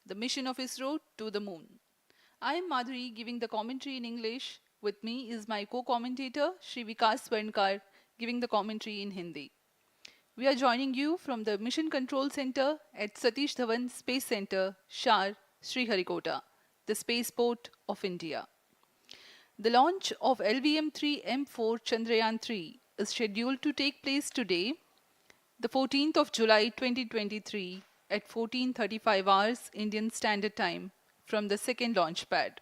the mission of ISRO to the moon. I am Madhuri giving the commentary in English. With me is my co-commentator Shri Vikas Swarnkar giving the commentary in Hindi. We are joining you from the Mission Control Center at Satish Dhawan Space Center, Shar, Shriharikota, the spaceport of India. The launch of LVM-3M4 Chandrayaan-3 is scheduled to take place today, the 14th of July 2023 at 14:35 hours Indian Standard Time from the second launch pad.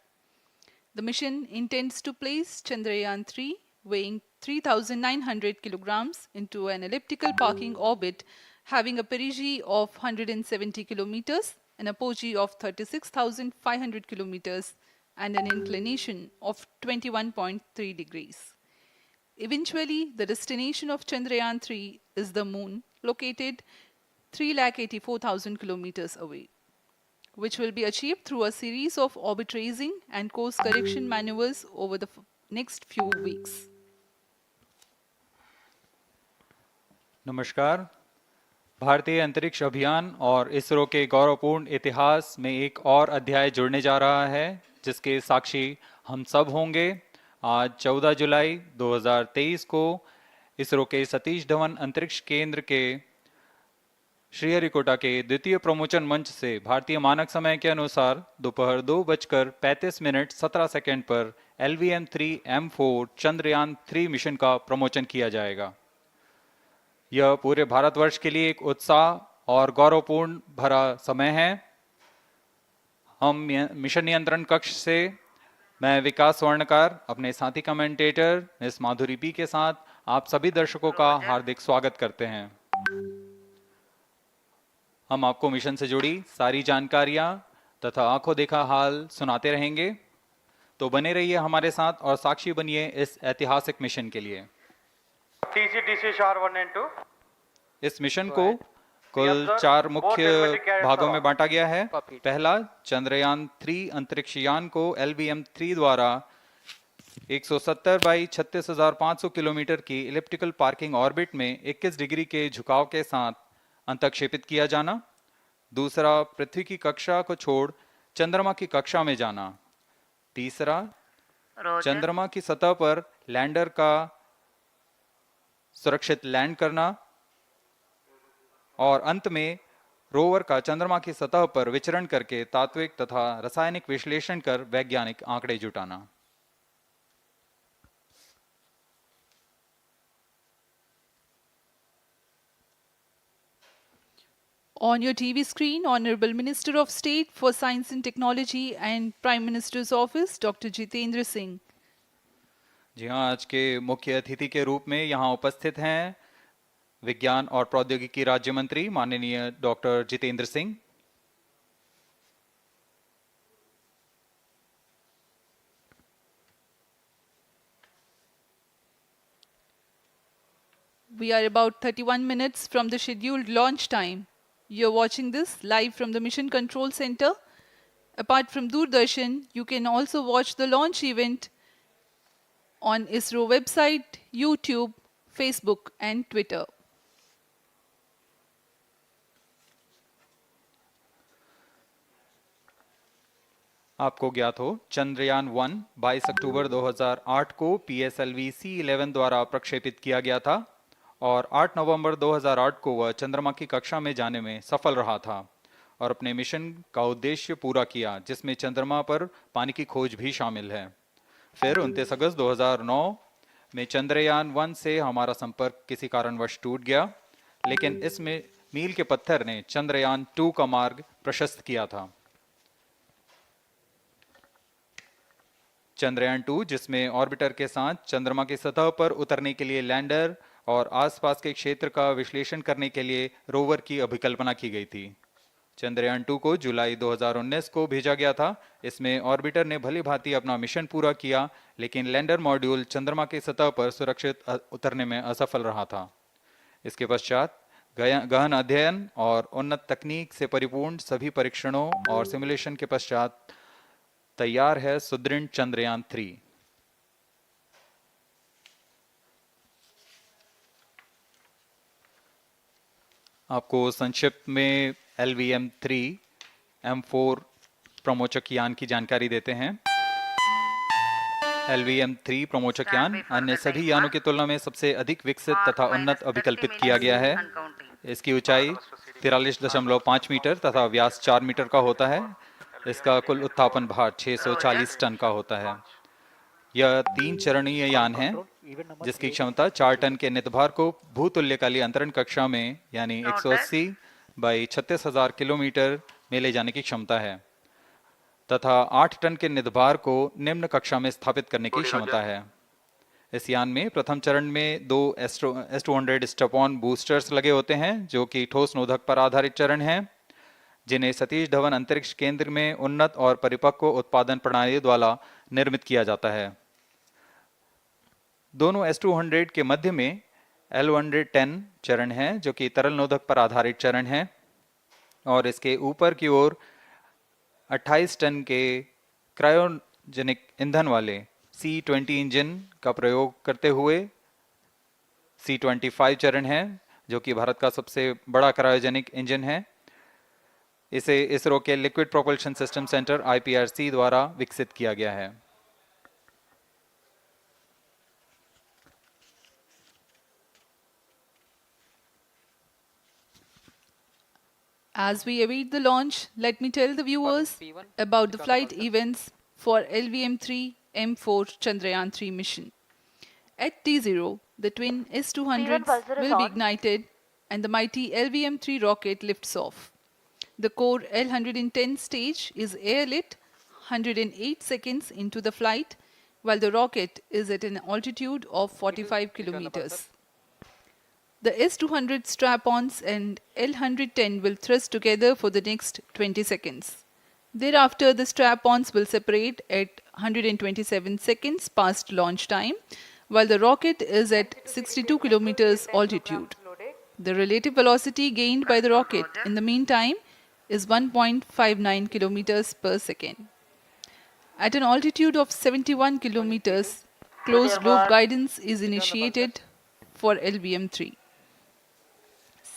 The mission intends to place Chandrayaan-3 weighing 3,900 kilograms into an elliptical parking orbit having a perigee of 170 kilometers, an apogee of 36,500 kilometers and an inclination of 21.3 degrees. Eventually, the destination of Chandrayaan-3 is the moon, located 384,000 kilometers away, which will be achieved through a series of orbit raising and course correction maneuvers over the next few weeks. नमस्कार। भारतीय अंतरिक्ष अभियान और इसरो के गौरवपूर्ण इतिहास में एक और अध्याय जुड़ने जा रहा है, जिसके साक्षी हम सब होंगे। आज 14 जुलाई 2023 को इसरो के सतीश धवन अंतरिक्ष केंद्र के श्रीहरिकोटा के द्वितीय प्रमोचन मंच से भारतीय मानक समय के अनुसार दोपहर 2:35:17 पर LVM-3M4 चंद्रयान-3 मिशन का प्रमोचन किया जाएगा। यह पूरे भारतवर्ष के लिए एक उत्साह और गौरवपूर्ण भरा समय है। हम मिशन नियंत्रण कक्ष से मैं विकास स्वर्णकार अपने साथी कमेंटेटर मिस माधुरी पी के साथ आप सभी दर्शकों का हार्दिक स्वागत करते हैं। हम आपको मिशन से जुड़ी सारी जानकारियां तथा आंखों देखा हाल सुनाते रहेंगे, तो बने रहिए हमारे साथ और साक्षी बनिए इस ऐतिहासिक मिशन के लिए। इस मिशन को कुल 4 मुख्य भागों में बांटा गया है। पहला, चंद्रयान-3 अंतरिक्ष यान को LVM-3 द्वारा 170 बाई 36,500 किलोमीटर की इलिप्टिकल पार्किंग ऑर्बिट में 21 डिग्री के झुकाव के साथ अंतक्षेपित किया जाना। दूसरा, पृथ्वी की कक्षा को छोड़ चंद्रमा की कक्षा में जाना। तीसरा, चंद्रमा की सतह पर लैंडर का सुरक्षित लैंड करना। और अंत में रोवर का चंद्रमा की सतह पर विचरण करके तात्विक तथा रासायनिक विश्लेषण कर वैज्ञानिक आंकड़े जुटाना। On your TV screen, Honorable Minister of State for Science and Technology and Prime Minister's Office, Dr. Jitendra Singh. जी हाँ, आज के मुख्य अतिथि के रूप में यहाँ उपस्थित हैं विज्ञान और प्रौद्योगिकी राज्य मंत्री माननीय doctor Jitendra Singh. We are about 31 minutes from the scheduled launch time. You're watching this live from the Mission Control Center. Apart from Doordarshan, you can also watch the launch event on ISRO website, YouTube, Facebook and Twitter. आपको ज्ञात हो, चंद्रयान-1 22 अक्टूबर 2008 को PSLV C11 द्वारा प्रक्षेपित किया गया था और 8 नवंबर 2008 को वह चंद्रमा की कक्षा में जाने में सफल रहा था और अपने मिशन का उद्देश्य पूरा किया, जिसमें चंद्रमा पर पानी की खोज भी शामिल है। फिर 29 अगस्त 2009 में चंद्रयान-1 से हमारा संपर्क किसी कारणवश टूट गया, लेकिन इसमें मील के पत्थर ने चंद्रयान-2 का मार्ग प्रशस्त किया था। चंद्रयान-2, जिसमें ऑर्बिटर के साथ चंद्रमा की सतह पर उतरने के लिए लैंडर और आसपास के क्षेत्र का विश्लेषण करने के लिए रोवर की अभिकल्पना की गई थी। चंद्रयान-2 को जुलाई 2019 को भेजा गया था। इसमें ऑर्बिटर ने भली भांति अपना मिशन पूरा किया, लेकिन लैंडर मॉड्यूल चंद्रमा की सतह पर सुरक्षित उतरने में असफल रहा था। इसके पश्चात गहन अध्ययन और उन्नत तकनीक से परिपूर्ण सभी परीक्षणों और सिमुलेशन के पश्चात तैयार है सुदृढ़ चंद्रयान-3। आपको संक्षिप्त में LVM-3 M4 प्रमोचक यान की जानकारी देते हैं। LVM-3 प्रमोचक यान अन्य सभी यानों की तुलना में सबसे अधिक विकसित तथा उन्नत अभिकल्पित किया गया है। इसकी ऊंचाई 43.5 मीटर तथा व्यास 4 मीटर का होता है। इसका कुल उत्थापन भार 640 टन का होता है। यह 3 चरणीय यान है जिसकी क्षमता 4 टन के नितभार को भूतुल्यकालीय अंतरण कक्षा में यानी 180 बाई 36,000 किलोमीटर में ले जाने की क्षमता है तथा 8 टन के नितभार को निम्न कक्षा में स्थापित करने की क्षमता है। इस यान में प्रथम चरण में 2 S-200 स्टेप-ऑन बूस्टर्स लगे होते हैं जो कि ठोस नोदक पर आधारित चरण हैं, जिन्हें सतीश धवन अंतरिक्ष केंद्र में उन्नत और परिपक्व उत्पादन प्रणाली द्वारा निर्मित किया जाता है। दोनों S-200 के मध्य में L-110 चरण है जो कि तरल नोदक पर आधारित चरण है और इसके ऊपर की ओर 28 टन के क्रायोजेनिक ईंधन वाले C-20 इंजन का प्रयोग करते हुए C-25 चरण है जो कि भारत का सबसे बड़ा क्रायोजेनिक इंजन है। इसे इसरो के liquid propulsion system centre IPRC द्वारा विकसित किया गया है। As we await the launch, let me tell the viewers about the flight events for LVM-3 M4 Chandrayaan-3 mission. At T0, the twin S-200s will be ignited and the mighty LVM-3 rocket lifts off. The core L-110 stage is airlit 108 seconds into the flight, while the rocket is at an altitude of 45 kilometers. The S-200 strap-ons and L-110 will thrust together for the next 20 seconds. Thereafter, the strap-ons will separate at 127 seconds past launch time, while the rocket is at 62 kilometers altitude. The relative velocity gained by the rocket in the meantime is 1.59 kilometers per second. At an altitude of 71 kilometers, closed loop guidance is initiated for LVM-3.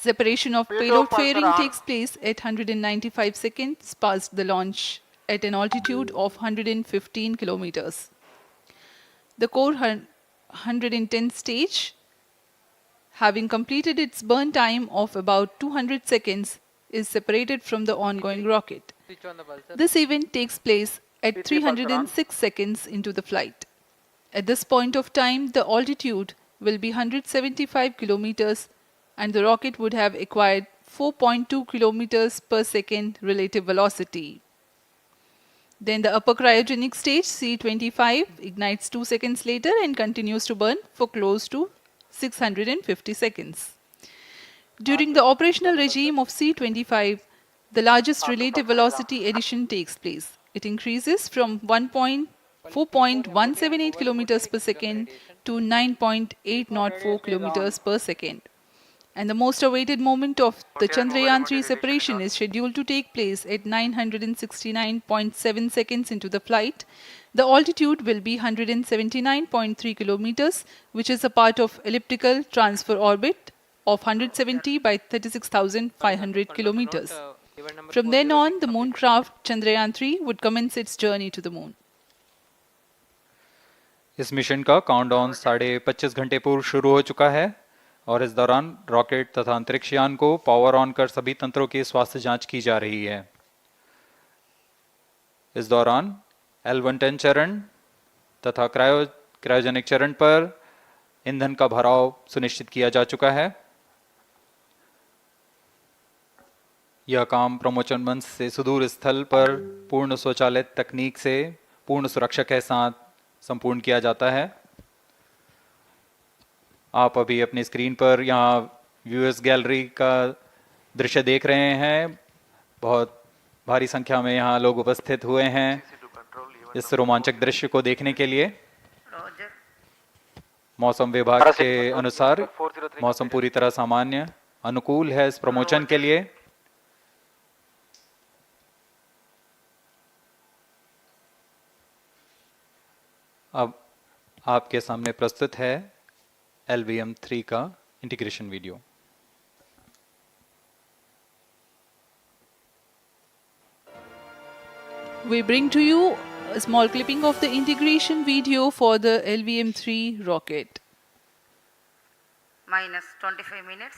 Separation of payload fairing takes place at 195 seconds past the launch at an altitude of 115 kilometers. The core 110 stage, having completed its burn time of about 200 seconds, is separated from the ongoing rocket. This event takes place at 306 seconds into the flight. At this point of time, the altitude will be 175 kilometers and the rocket would have acquired 4.2 kilometers per second relative velocity. Then the upper cryogenic stage C-25 ignites 2 seconds later and continues to burn for close to 650 seconds. During the operational regime of C-25, the largest relative velocity addition takes place. It increases from 4.178 kilometers per second to 9.804 kilometers per second. And the most awaited moment of the Chandrayaan-3 separation is scheduled to take place at 969.7 seconds into the flight. The altitude will be 179.3 kilometers, which is a part of elliptical transfer orbit of 170 by 36,500 kilometers. From then on, the moon craft Chandrayaan-3 would commence its journey to the moon. इस mission का countdown 25.5 घंटे पूर्व शुरू हो चुका है और इस दौरान रॉकेट तथा अंतरिक्ष यान को पावर ऑन कर सभी तंत्रों की स्वास्थ्य जांच की जा रही है। इस दौरान L-110 चरण तथा क्रायोजेनिक चरण पर ईंधन का भराव सुनिश्चित किया जा चुका है। यह काम प्रमोचन मंच से सुदूर स्थल पर पूर्ण स्वचालित तकनीक से पूर्ण सुरक्षा के साथ संपूर्ण किया जाता है। आप अभी अपनी स्क्रीन पर यहाँ व्यूअर्स गैलरी का दृश्य देख रहे हैं। बहुत भारी संख्या में यहाँ लोग उपस्थित हुए हैं इस रोमांचक दृश्य को देखने के लिए। मौसम विभाग के अनुसार मौसम पूरी तरह सामान्य अनुकूल है इस प्रमोशन के लिए। अब आपके सामने प्रस्तुत है LVM-3 का integration video. We bring to you a small clipping of the integration video for the LVM-3 rocket. Minus 25 minutes.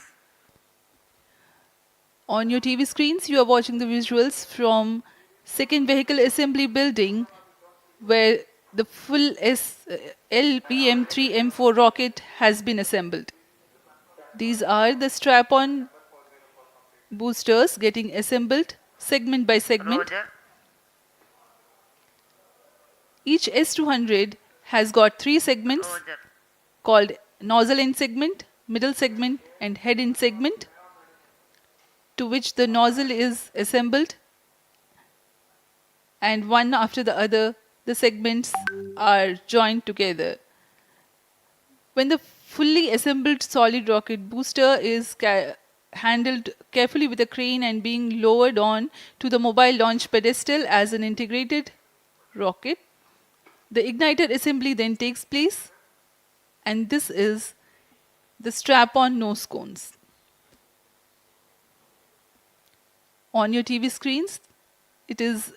On your TV screens, you are watching the visuals from second vehicle assembly building where the full LVM-3M4 rocket has been assembled. These are the strap-on boosters getting assembled segment by segment. Roger. Each S200 has got 3 segments Roger. called nozzle end segment, middle segment and head end segment, to which the nozzle is assembled, and one after the other the segments are joined together. When the fully assembled solid rocket booster is handled carefully with a crane and being lowered on to the mobile launch pedestal as an integrated rocket, the igniter assembly then takes place, and this is the strap-on nose cones. On your TV screens, it is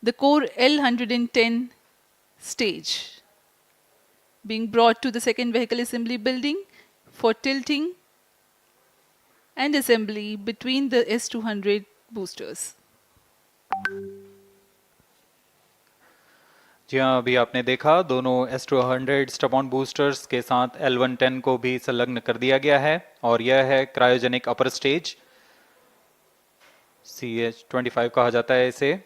the core L110 stage being brought to the second vehicle assembly building for tilting and assembly between the S200 boosters. जी हाँ, अभी आपने देखा दोनों S200 stub-on boosters के साथ L110 को भी संलग्न कर दिया गया है और यह है क्रायोजेनिक अपर स्टेज, CH-25 कहा जाता है इसे।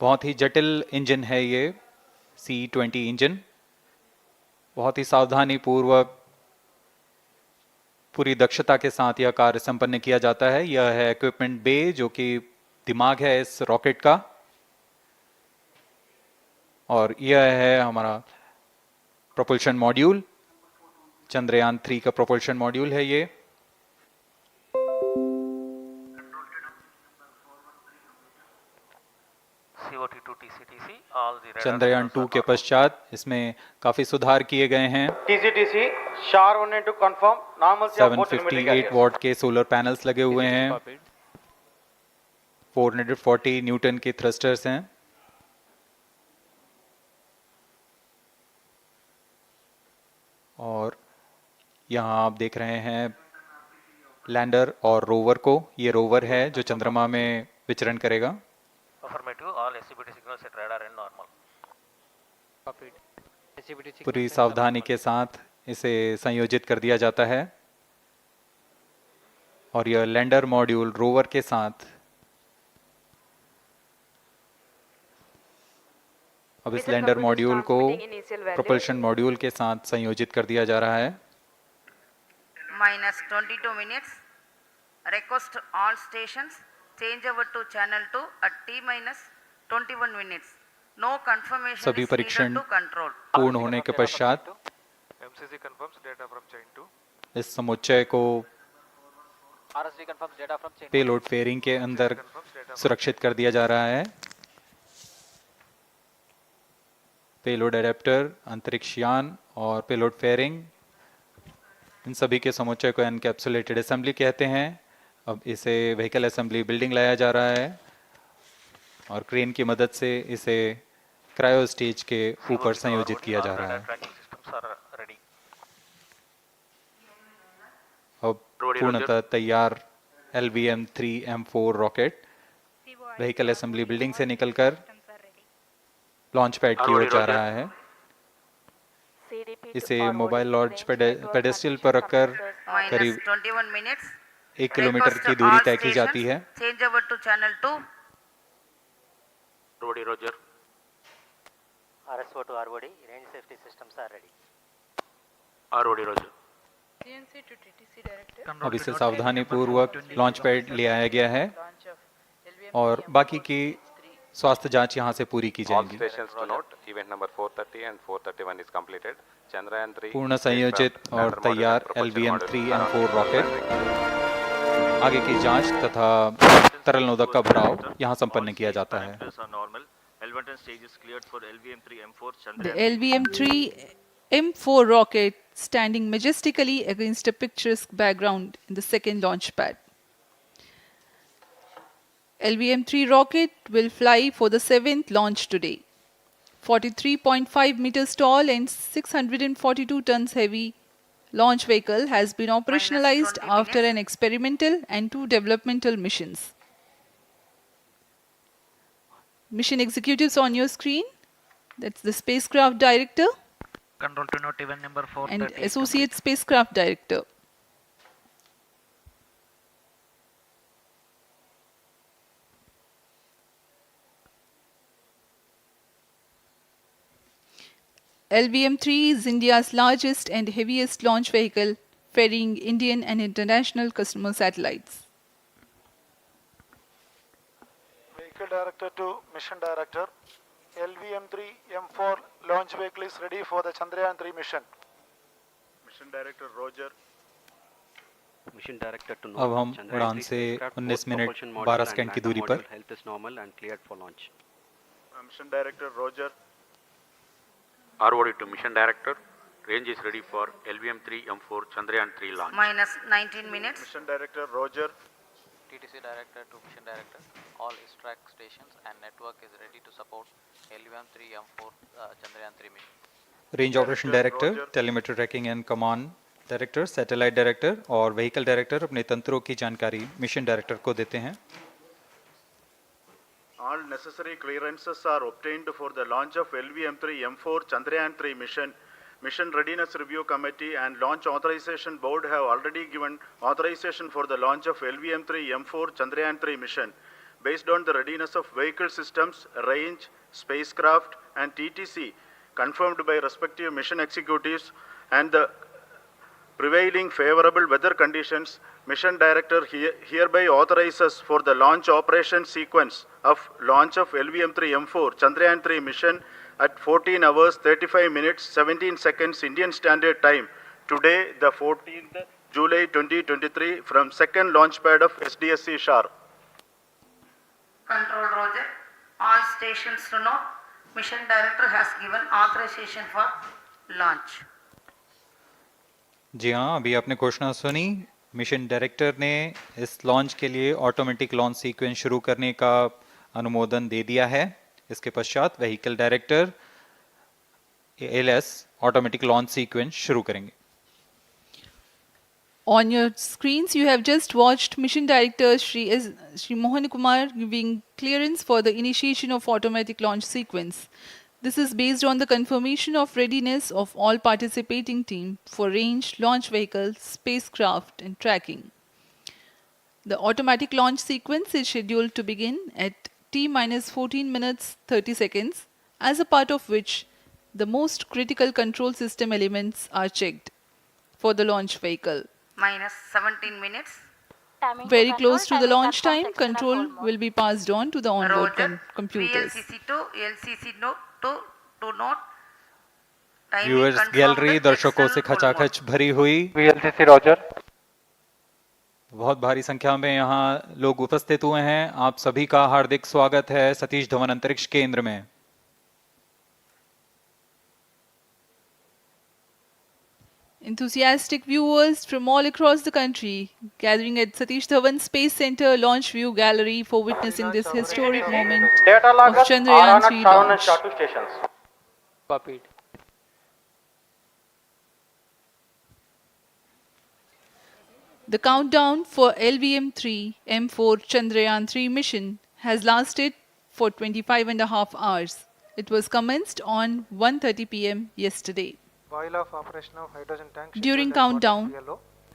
बहुत ही जटिल इंजन है ये C-20 इंजन। बहुत ही सावधानी पूर्वक पूरी दक्षता के साथ यह कार्य संपन्न किया जाता है। यह है इक्विपमेंट बे, जो कि दिमाग है इस रॉकेट का, और यह है हमारा प्रोपल्शन मॉड्यूल, चंद्रयान 3 का प्रोपल्शन मॉड्यूल है ये। चंद्रयान 2 के पश्चात इसमें काफी सुधार किए गए हैं। 758 वॉट के सोलर पैनल्स लगे हुए हैं, 440 न्यूटन के थ्रस्टर्स हैं, और यहाँ आप देख रहे हैं लैंडर और रोवर को। ये रोवर है जो चंद्रमा में विचरण करेगा। पूरी सावधानी के साथ इसे संयोजित कर दिया जाता है, और यह लैंडर मॉड्यूल रोवर के साथ अब इस लैंडर मॉड्यूल को प्रोपल्शन मॉड्यूल के साथ संयोजित कर दिया जा रहा है। Minus 22 minutes. Request all stations change over to channel 2 at T minus 21 minutes. No confirmation सभी is परीक्षण needed to control. पूर्ण होने के पश्चात MCC confirms data from chain 2. इस समुच्चय को पेलोड फेयरिंग के अंदर सुरक्षित कर दिया जा रहा है। पेलोड एडेप्टर, अंतरिक्ष यान और पेलोड फेयरिंग, इन सभी के समुच्चय को एनकैप्सुलेटेड असेंबली कहते हैं। अब इसे व्हीकल असेंबली बिल्डिंग लाया जा रहा है और क्रेन की मदद से इसे क्रायो स्टेज के ऊपर संयोजित किया जा रहा है। अब पूर्णतः तैयार LVM-3M4 rocket vehicle assembly building से निकलकर लॉन्च पैड की ओर जा रहा है। इसे मोबाइल लॉन्च पेडेस्टल पर रखकर करीब 21 minutes. 1 किलोमीटर की दूरी तय की जाती है। Change over to channel 2. Rody, Roger. RSO to ROD, range safety systems are ready. Rody, Roger. CNC to TTC director. अब इसे सावधानी पूर्वक लॉन्च पैड ले आया गया है और बाकी की स्वास्थ्य जांच यहां से पूरी की All जाएगी। stations to note, event number 430 and 431 is completed. Chandrayaan-3 पूर्ण संयोजित और तैयार LVM-3M4 रॉकेट आगे की जांच तथा तरल नोदक का भराव यहां संपन्न किया जाता है। The LVM-3M4 rocket standing majestically against a picturesque background in the second launch pad. LVM-3 rocket will fly for the 7th launch today. 43.5 meters tall and 642 tons heavy launch vehicle has been operationalized 20 after minutes. an experimental and 2 developmental missions. Mission executives on your screen. That's the spacecraft director Control to note event number and 430 is associate complete. spacecraft director. LVM-3 is India's largest and heaviest launch vehicle, ferrying Indian and international customer satellites. Vehicle Director to Mission Director. LVM-3 M4 launch vehicle is ready for the Chandrayaan-3 mission. Mission Director Roger. Mission Director to अब know हम उड़ान Chandrayaan-3 से spacecraft, 19 both minute propulsion 12 module and second की lander दूरी module पर health is normal and cleared for launch. Mission Director Roger. ROD to Mission Director. Range is ready for LVM-3 M4 Chandrayaan-3 launch. Minus 19 minutes. Mission Director Roger. TTC Director to Mission Director, all ISRO stations and network is ready to support LVM-3 M4 Chandrayaan-3 mission. Range operation director, telemetry tracking and command director, satellite director और vehicle director अपने तंत्रों की जानकारी mission director को देते हैं. All necessary clearances are obtained for the launch of LVM-3 M4 Chandrayaan-3 mission. Mission Readiness Review Committee and Launch Authorization Board have already given authorization for the launch of LVM-3 M4 Chandrayaan-3 mission. Based on the readiness of vehicle systems, range, spacecraft, and TTC, confirmed by respective mission executives, and the prevailing favorable weather conditions, Mission Director hereby authorizes for the launch operation sequence of launch of LVM-3 M4 Chandrayaan-3 mission at 14 hours 35 minutes 17 seconds Indian Standard Time today, the 14th July 2023, from second launch pad of SDSC Shar. Control Roger. All stations to know Mission Director has given authorization for launch. जी हाँ, अभी आपने घोषणा सुनी. Mission director ने इस launch के लिए automatic launch sequence शुरू करने का अनुमोदन दे दिया है. इसके पश्चात vehicle director LS automatic launch sequence शुरू करेंगे. On your screens, you have just watched Mission Director Shri Mohan Kumar giving clearance for the initiation of automatic launch sequence. This is based on the confirmation of readiness of all participating team for range, launch vehicle, spacecraft and tracking. The automatic launch sequence is scheduled to begin at T-14 minutes 30 seconds, as a part of which the most critical control system elements are checked for the launch vehicle. Minus 17 minutes. Very close to the launch time, control will be passed on to the onboard Roger. computers. VLCC to LCC to note. Timing viewers confirmed gallery दर्शकों से external full mode. खचाखच भरी हुई. VLCC Roger. बहुत भारी संख्या में यहाँ लोग उपस्थित हुए हैं. आप सभी का हार्दिक स्वागत है सतीश धवन अंतरिक्ष केंद्र में. Enthusiastic viewers from all across the country gathering at Satish Dhawan Space Center Launch View Gallery for witnessing this historic moment Data of loggers are on at Chandrayaan-3 Sharan and launch. Shatu stations. Copied. The countdown for LVM-3 M4 Chandrayaan-3 mission has lasted for 25 and a half hours. It was commenced on 1:30 p.m. yesterday. While of operation of hydrogen tank. During countdown,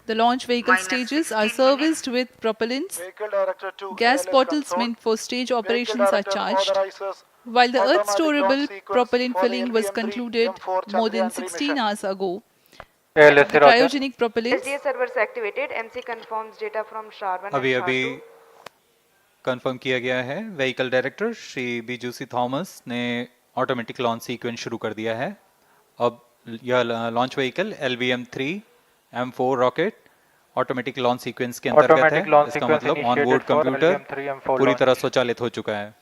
the launch vehicle Minus stages are 16 minutes. serviced with propellants. Vehicle Director to Gas ALS bottles console. meant for stage Vehicle operations are Director charged. authorizes While the Earth automatic launch storable sequence propellant for the filling was LVM-3 concluded M4 more than Chandrayaan-3 16 mission. hours ago, ALSC the Roger. cryogenic propellants SDA servers activated. MC confirms data from SHAR-1 अभी and अभी SHAR-2. Confirm किया गया है. Vehicle director Shri बीजूसी Thomas ने automatic launch sequence शुरू कर दिया है. अब यह launch vehicle LVM-3 M4 rocket automatic launch sequence के अंतर्गत Automatic launch है. इसका sequence मतलब initiated onboard for computer LVM-3 M4 पूरी launch. तरह स्वचालित हो चुका है.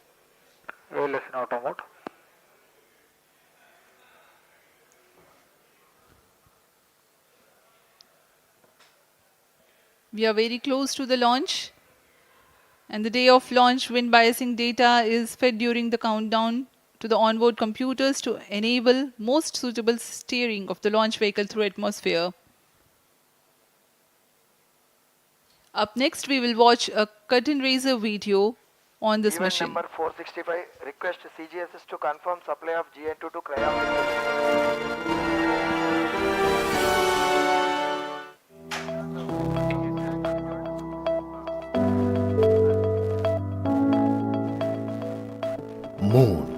ALS in auto mode. we are very close to the launch. And the day of launch, wind biasing data is fed during the countdown to the onboard computers to enable most suitable steering of the launch vehicle through atmosphere. Up next, we will watch a curtain raiser video on this Event mission. number 465, request CGSS to confirm supply of GN2 to cryogenic. Moon.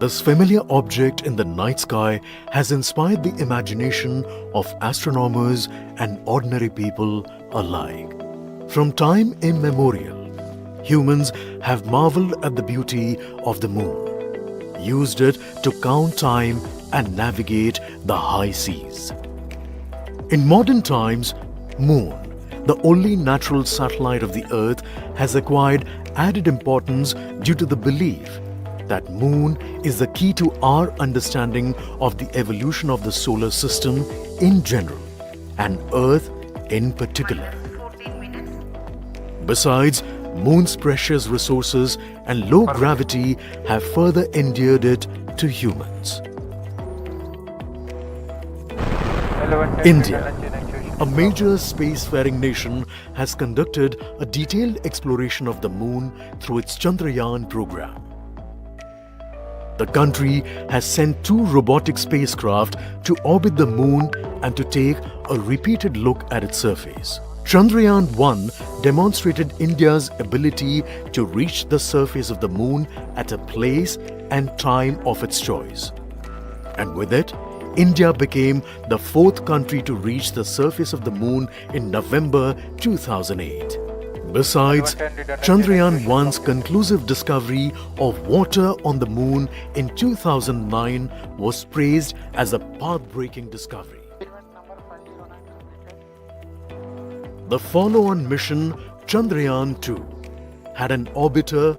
This familiar object in the night sky has inspired the imagination of astronomers and ordinary people alike. From time immemorial, humans have marveled at the beauty of the moon, used it to count time and navigate the high seas. In modern times, Moon, the only natural satellite of the Earth, has acquired added importance due to the belief that Moon is the key to our understanding of the evolution of the solar system in general and Earth in particular. Besides, Moon's precious resources and low gravity have further endeared it to humans. India, a major spacefaring nation, has conducted a detailed exploration of the Moon through its Chandrayaan program. The country has sent 2 robotic spacecraft to orbit the Moon and to take a repeated look at its surface. Chandrayaan-3 demonstrated India's ability to reach the surface of the Moon at a place and time of its choice. And with it, India became the 4th country to reach the surface of the Moon in November 2008. Besides, Chandrayaan-1's conclusive discovery of water on the Moon in 2009 was praised as a path-breaking discovery. The follow-on mission, Chandrayaan-2, had an orbiter,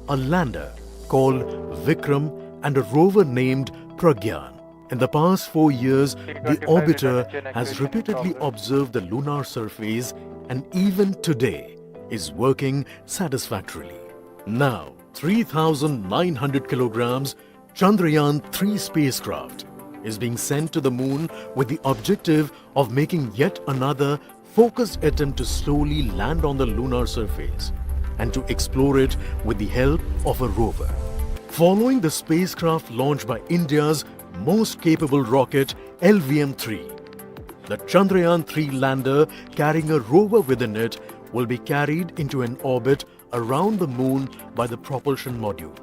a lander called Vikram, and a rover named Pragyan. In the past 4 years, the orbiter has repeatedly observed the lunar surface and even today is working satisfactorily. Now, 3,900 kilograms Chandrayaan-3 spacecraft is being sent to the Moon with the objective of making yet another focused attempt to slowly land on the lunar surface and to explore it with the help of a rover. Following the spacecraft launched by India's most capable rocket LVM-3, the Chandrayaan-3 lander carrying a rover within it will be carried into an orbit around the Moon by the propulsion module.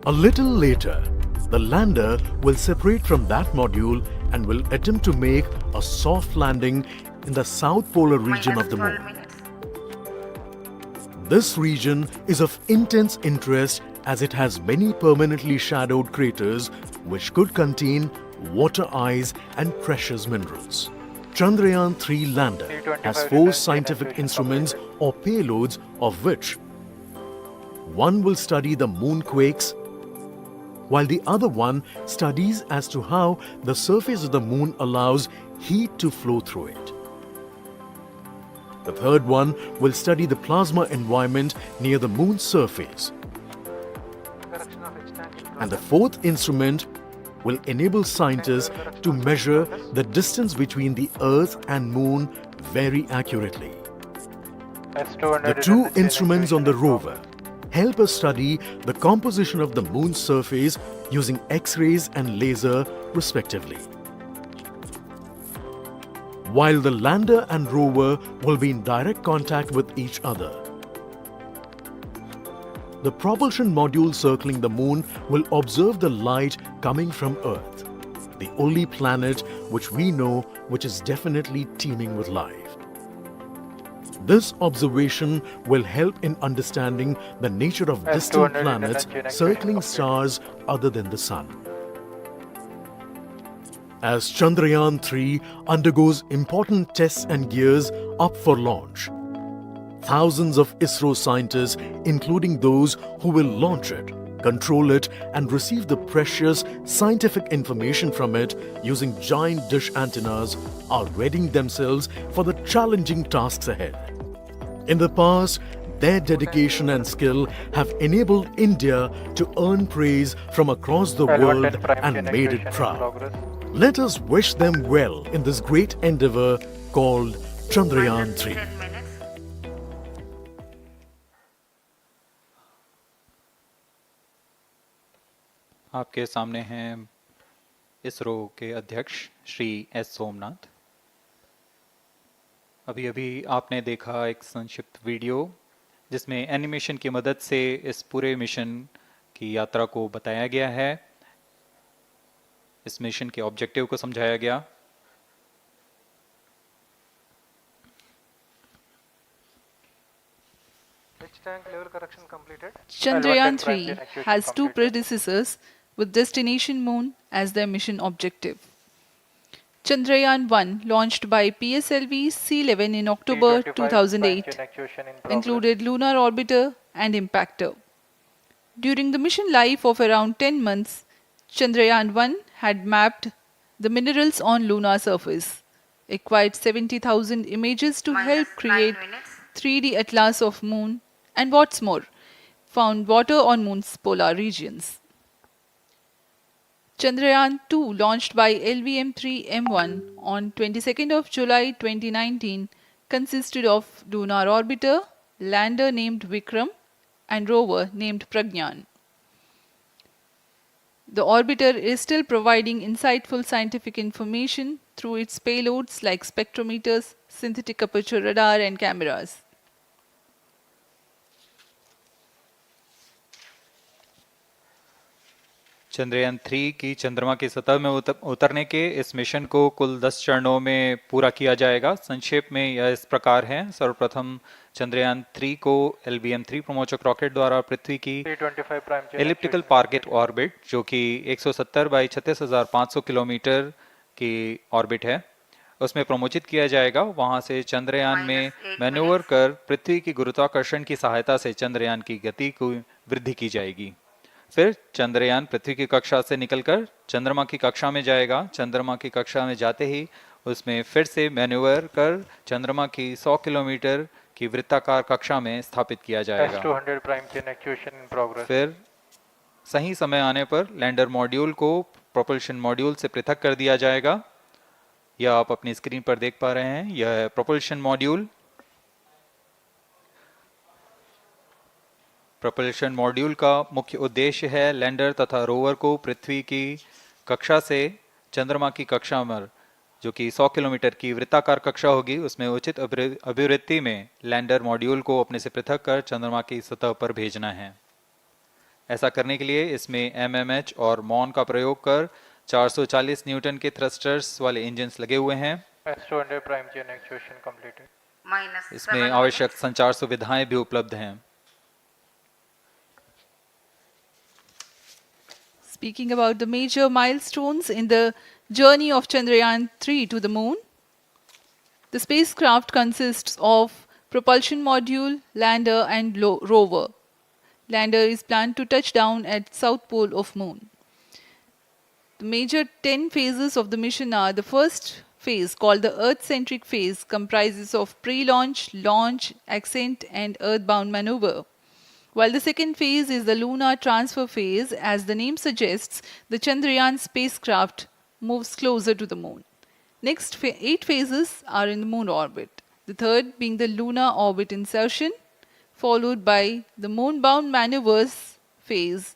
A little later, the lander will separate from that module and will attempt to make a soft landing in the south polar region of the Moon. This region is of intense interest as it has many permanently shadowed craters which could contain water ice and precious minerals. Chandrayaan-3 lander has 4 scientific instruments or payloads, of which one will study the moonquakes, while the other one studies as to how the surface of the Moon allows heat to flow through it. The third one will study the plasma environment near the Moon's surface. And the 4th instrument will enable scientists to measure the distance between the Earth and Moon very accurately. The 2 instruments on the rover help us study the composition of the Moon's surface using X-rays and laser respectively. While the lander and rover will be in direct contact with each other, the propulsion module circling the Moon will observe the light coming from Earth, the only planet which we know which is definitely teeming with life. This observation will help in understanding the nature of distant planets circling stars other than the Sun. As Chandrayaan-3 undergoes important tests and gears up for launch, thousands of ISRO scientists, including those who will launch it, control it, and receive the precious scientific information from it using giant dish antennas, are readying themselves for the challenging tasks ahead. In the past, Their dedication and skill have enabled India to earn praise from across the world L110 prime and chain made it actuation in proud. progress. Let us wish them well in this great endeavor called Chandrayaan-3. 10 minutes. आपके सामने हैं इसरो के अध्यक्ष Shri S Somnath. अभी अभी आपने देखा एक संक्षिप्त वीडियो जिसमें एनिमेशन की मदद से इस पूरे मिशन की यात्रा को बताया गया है, इस मिशन के ऑब्जेक्टिव को समझाया गया। Which tank level correction completed? Chandrayaan-3 has two predecessors with destination moon as their mission objective. Chandrayaan-1, launched by PSLV C-11 in October 2008, included lunar orbiter and impactor. During the mission life of around 10 months, Chandrayaan-1 had mapped the minerals on lunar surface, acquired 70,000 images to help create 3D atlas of moon, and what's more, found water on moon's polar regions. Chandrayaan-2, launched by LVM-3 on 22nd of July 2019, consisted of lunar orbiter, lander named Vikram, and rover named Pragyan. The orbiter is still providing insightful scientific information through its payloads like spectrometers, synthetic aperture radar, and cameras. Chandrayaan 3 की चंद्रमा की सतह में उतरने के इस mission को कुल 10 चरणों में पूरा किया जाएगा। संक्षेप में यह इस प्रकार है। सर्वप्रथम चंद्रयान 3 को LBM-3 प्रमोचक रॉकेट द्वारा पृथ्वी की एलिप्टिकल टारगेट ऑर्बिट, जो कि 170 बाई 36,500 किलोमीटर की ऑर्बिट है, उसमें प्रमोचित किया जाएगा। वहां से चंद्रयान में मैन्यूवर कर पृथ्वी की गुरुत्वाकर्षण की सहायता से चंद्रयान की गति को वृद्धि की जाएगी। फिर चंद्रयान पृथ्वी की कक्षा से निकलकर चंद्रमा की कक्षा में जाएगा। चंद्रमा की कक्षा में जाते ही उसमें फिर से मैन्यूवर कर चंद्रमा की 100 किलोमीटर की वृत्ताकार कक्षा में स्थापित किया जाएगा। S200 prime chain actuation in progress. फिर सही समय आने पर लैंडर मॉड्यूल को प्रोपल्शन मॉड्यूल से पृथक कर दिया जाएगा। यह आप अपनी स्क्रीन पर देख पा रहे हैं, यह है प्रोपल्शन मॉड्यूल। प्रोपल्शन मॉड्यूल का मुख्य उद्देश्य है लैंडर तथा रोवर को पृथ्वी की कक्षा से चंद्रमा की कक्षा में, जो कि 100 किलोमीटर की वृत्ताकार कक्षा होगी, उसमें उचित अभिवृत्ति में लैंडर मॉड्यूल को अपने से पृथक कर चंद्रमा की सतह पर भेजना है। ऐसा करने के लिए इसमें MMH और मॉन का प्रयोग कर 440 न्यूटन के थ्रस्टर्स वाले इंजन्स लगे हुए हैं। S200 prime chain actuation completed. इसमें आवश्यक संचार सुविधाएं भी उपलब्ध हैं। Speaking about the major milestones in the journey of Chandrayaan-3 to the moon, the spacecraft consists of propulsion module, lander, and rover. Lander is planned to touch down at south pole of moon. The major 10 phases of the mission are: the first phase, called the Earth-centric phase, comprises of pre-launch, launch, ascent, and earthbound maneuver. While the second phase is the lunar transfer phase, as the name suggests, the Chandrayaan spacecraft moves closer to the moon. Next 8 phases are in the moon orbit. The third being the lunar orbit insertion, followed by the moon-bound maneuvers phase,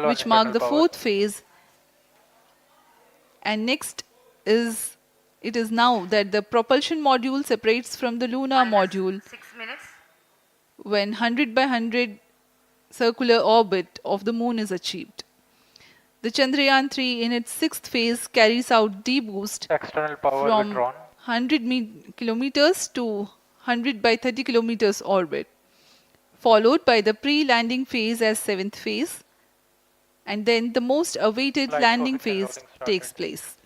which mark the fourth phase. And next is, it is now that the propulsion module separates from the lunar module 6 minutes. when 100 by 100 circular orbit of the moon is achieved. The Chandrayaan-3 in its sixth phase carries out D-boost External power from withdrawn. 100 kilometers to 100 by 30 kilometers orbit, followed by the pre-landing phase as seventh phase, and then the most awaited Flight landing coefficient phase loading takes started. place.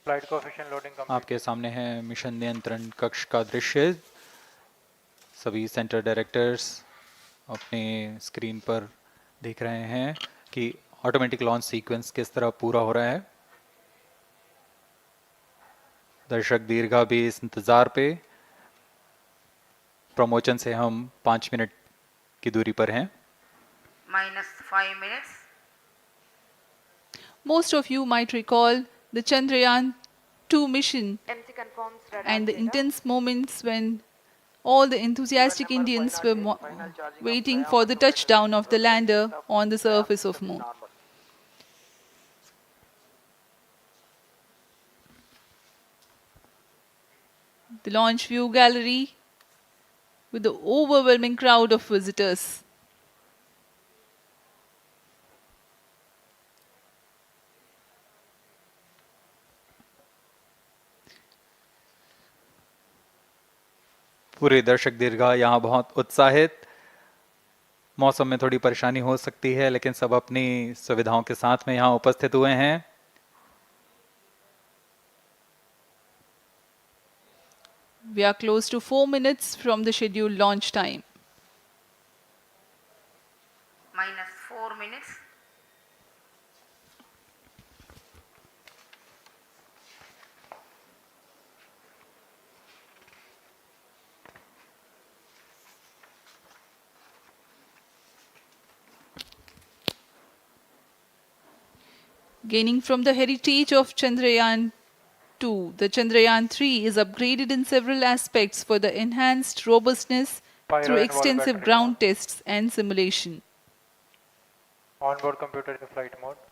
Flight coefficient loading complete. आपके सामने है mission नियंत्रण कक्ष का दृश्य। सभी centre directors अपने screen पर देख रहे हैं कि ऑटोमेटिक लॉन्च सीक्वेंस किस तरह पूरा हो रहा है। दर्शक दीर्घा भी इस इंतजार पे। प्रमोशन से हम 5 मिनट की दूरी पर हैं। -5 minutes. Most of you might recall the Chandrayaan-2 mission MC confirms radar and the data. intense moments when all the enthusiastic Number Indians were 508, final charging of waiting for the Triangles to touchdown of the rotate lander of on the surface Triangles of to be Moon. normal. The launch view gallery with the overwhelming crowd of visitors. पूरे दर्शक दीर्घा यहाँ बहुत उत्साहित। मौसम में थोड़ी परेशानी हो सकती है, लेकिन सब अपनी सुविधाओं के साथ में यहाँ उपस्थित हुए हैं। We are close to 4 minutes from the scheduled launch time. -4 minutes. Gaining from the heritage of Chandrayaan-2, the Chandrayaan-3 is upgraded in several aspects for the enhanced robustness through Pyro and wall extensive battery ground mode. tests and simulation. Onboard computer in flight mode.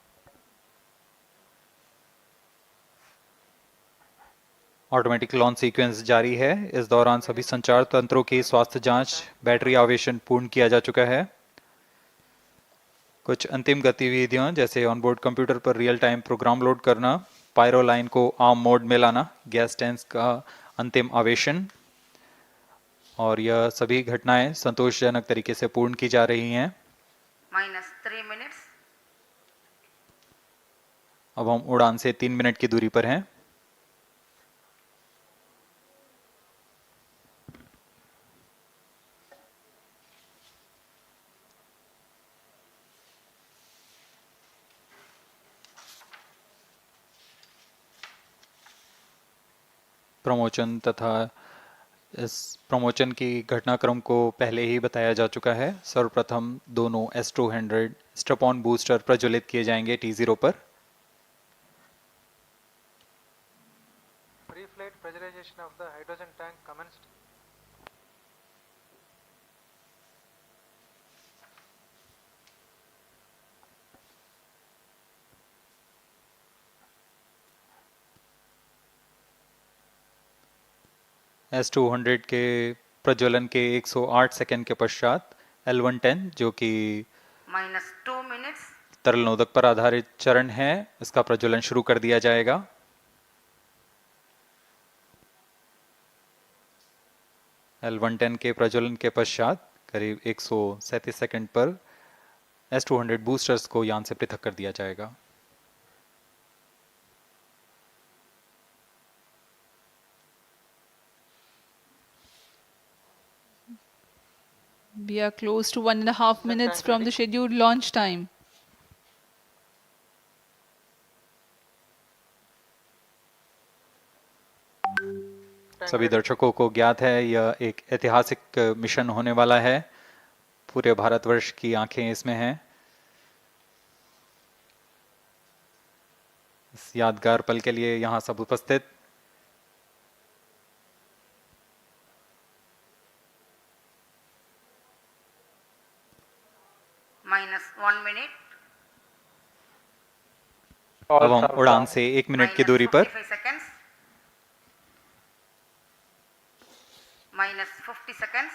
Automatic launch sequence जारी है। इस दौरान सभी संचार तंत्रों की स्वास्थ्य जांच, बैटरी आवेशन पूर्ण किया जा चुका है। कुछ अंतिम गतिविधियां जैसे ऑनबोर्ड कंप्यूटर पर रियल टाइम प्रोग्राम लोड करना, पायरो लाइन को आर्म मोड में लाना, गैस टैंक्स का अंतिम आवेशन, और यह सभी घटनाएं संतोषजनक तरीके से पूर्ण की जा रही हैं। -3 minutes. अब हम उड़ान से 3 मिनट की दूरी पर हैं। प्रमोशन तथा इस प्रमोशन की घटनाक्रम को पहले ही बताया जा चुका है। सर्वप्रथम दोनों S200 स्ट्रप-ऑन बूस्टर प्रज्वलित किए जाएंगे T0 पर। Pre-flight pressurization of the hydrogen tank commenced. S200 के प्रज्वलन के 108 सेकंड के पश्चात L110 जो कि -2 minutes. तरल नोदक पर आधारित चरण है, इसका प्रज्वलन शुरू कर दिया जाएगा। L110 के प्रज्वलन के पश्चात करीब 137 सेकंड पर S200 बूस्टर्स को यान से पृथक कर दिया जाएगा। We are close to 1.5 minutes from the scheduled launch time. सभी दर्शकों को ज्ञात है यह एक ऐतिहासिक मिशन होने वाला है। पूरे भारतवर्ष की आंखें इसमें हैं। इस यादगार पल के लिए यहाँ सब उपस्थित। -1 minute. अब हम उड़ान से 1 मिनट की दूरी पर -55 seconds. -50 seconds.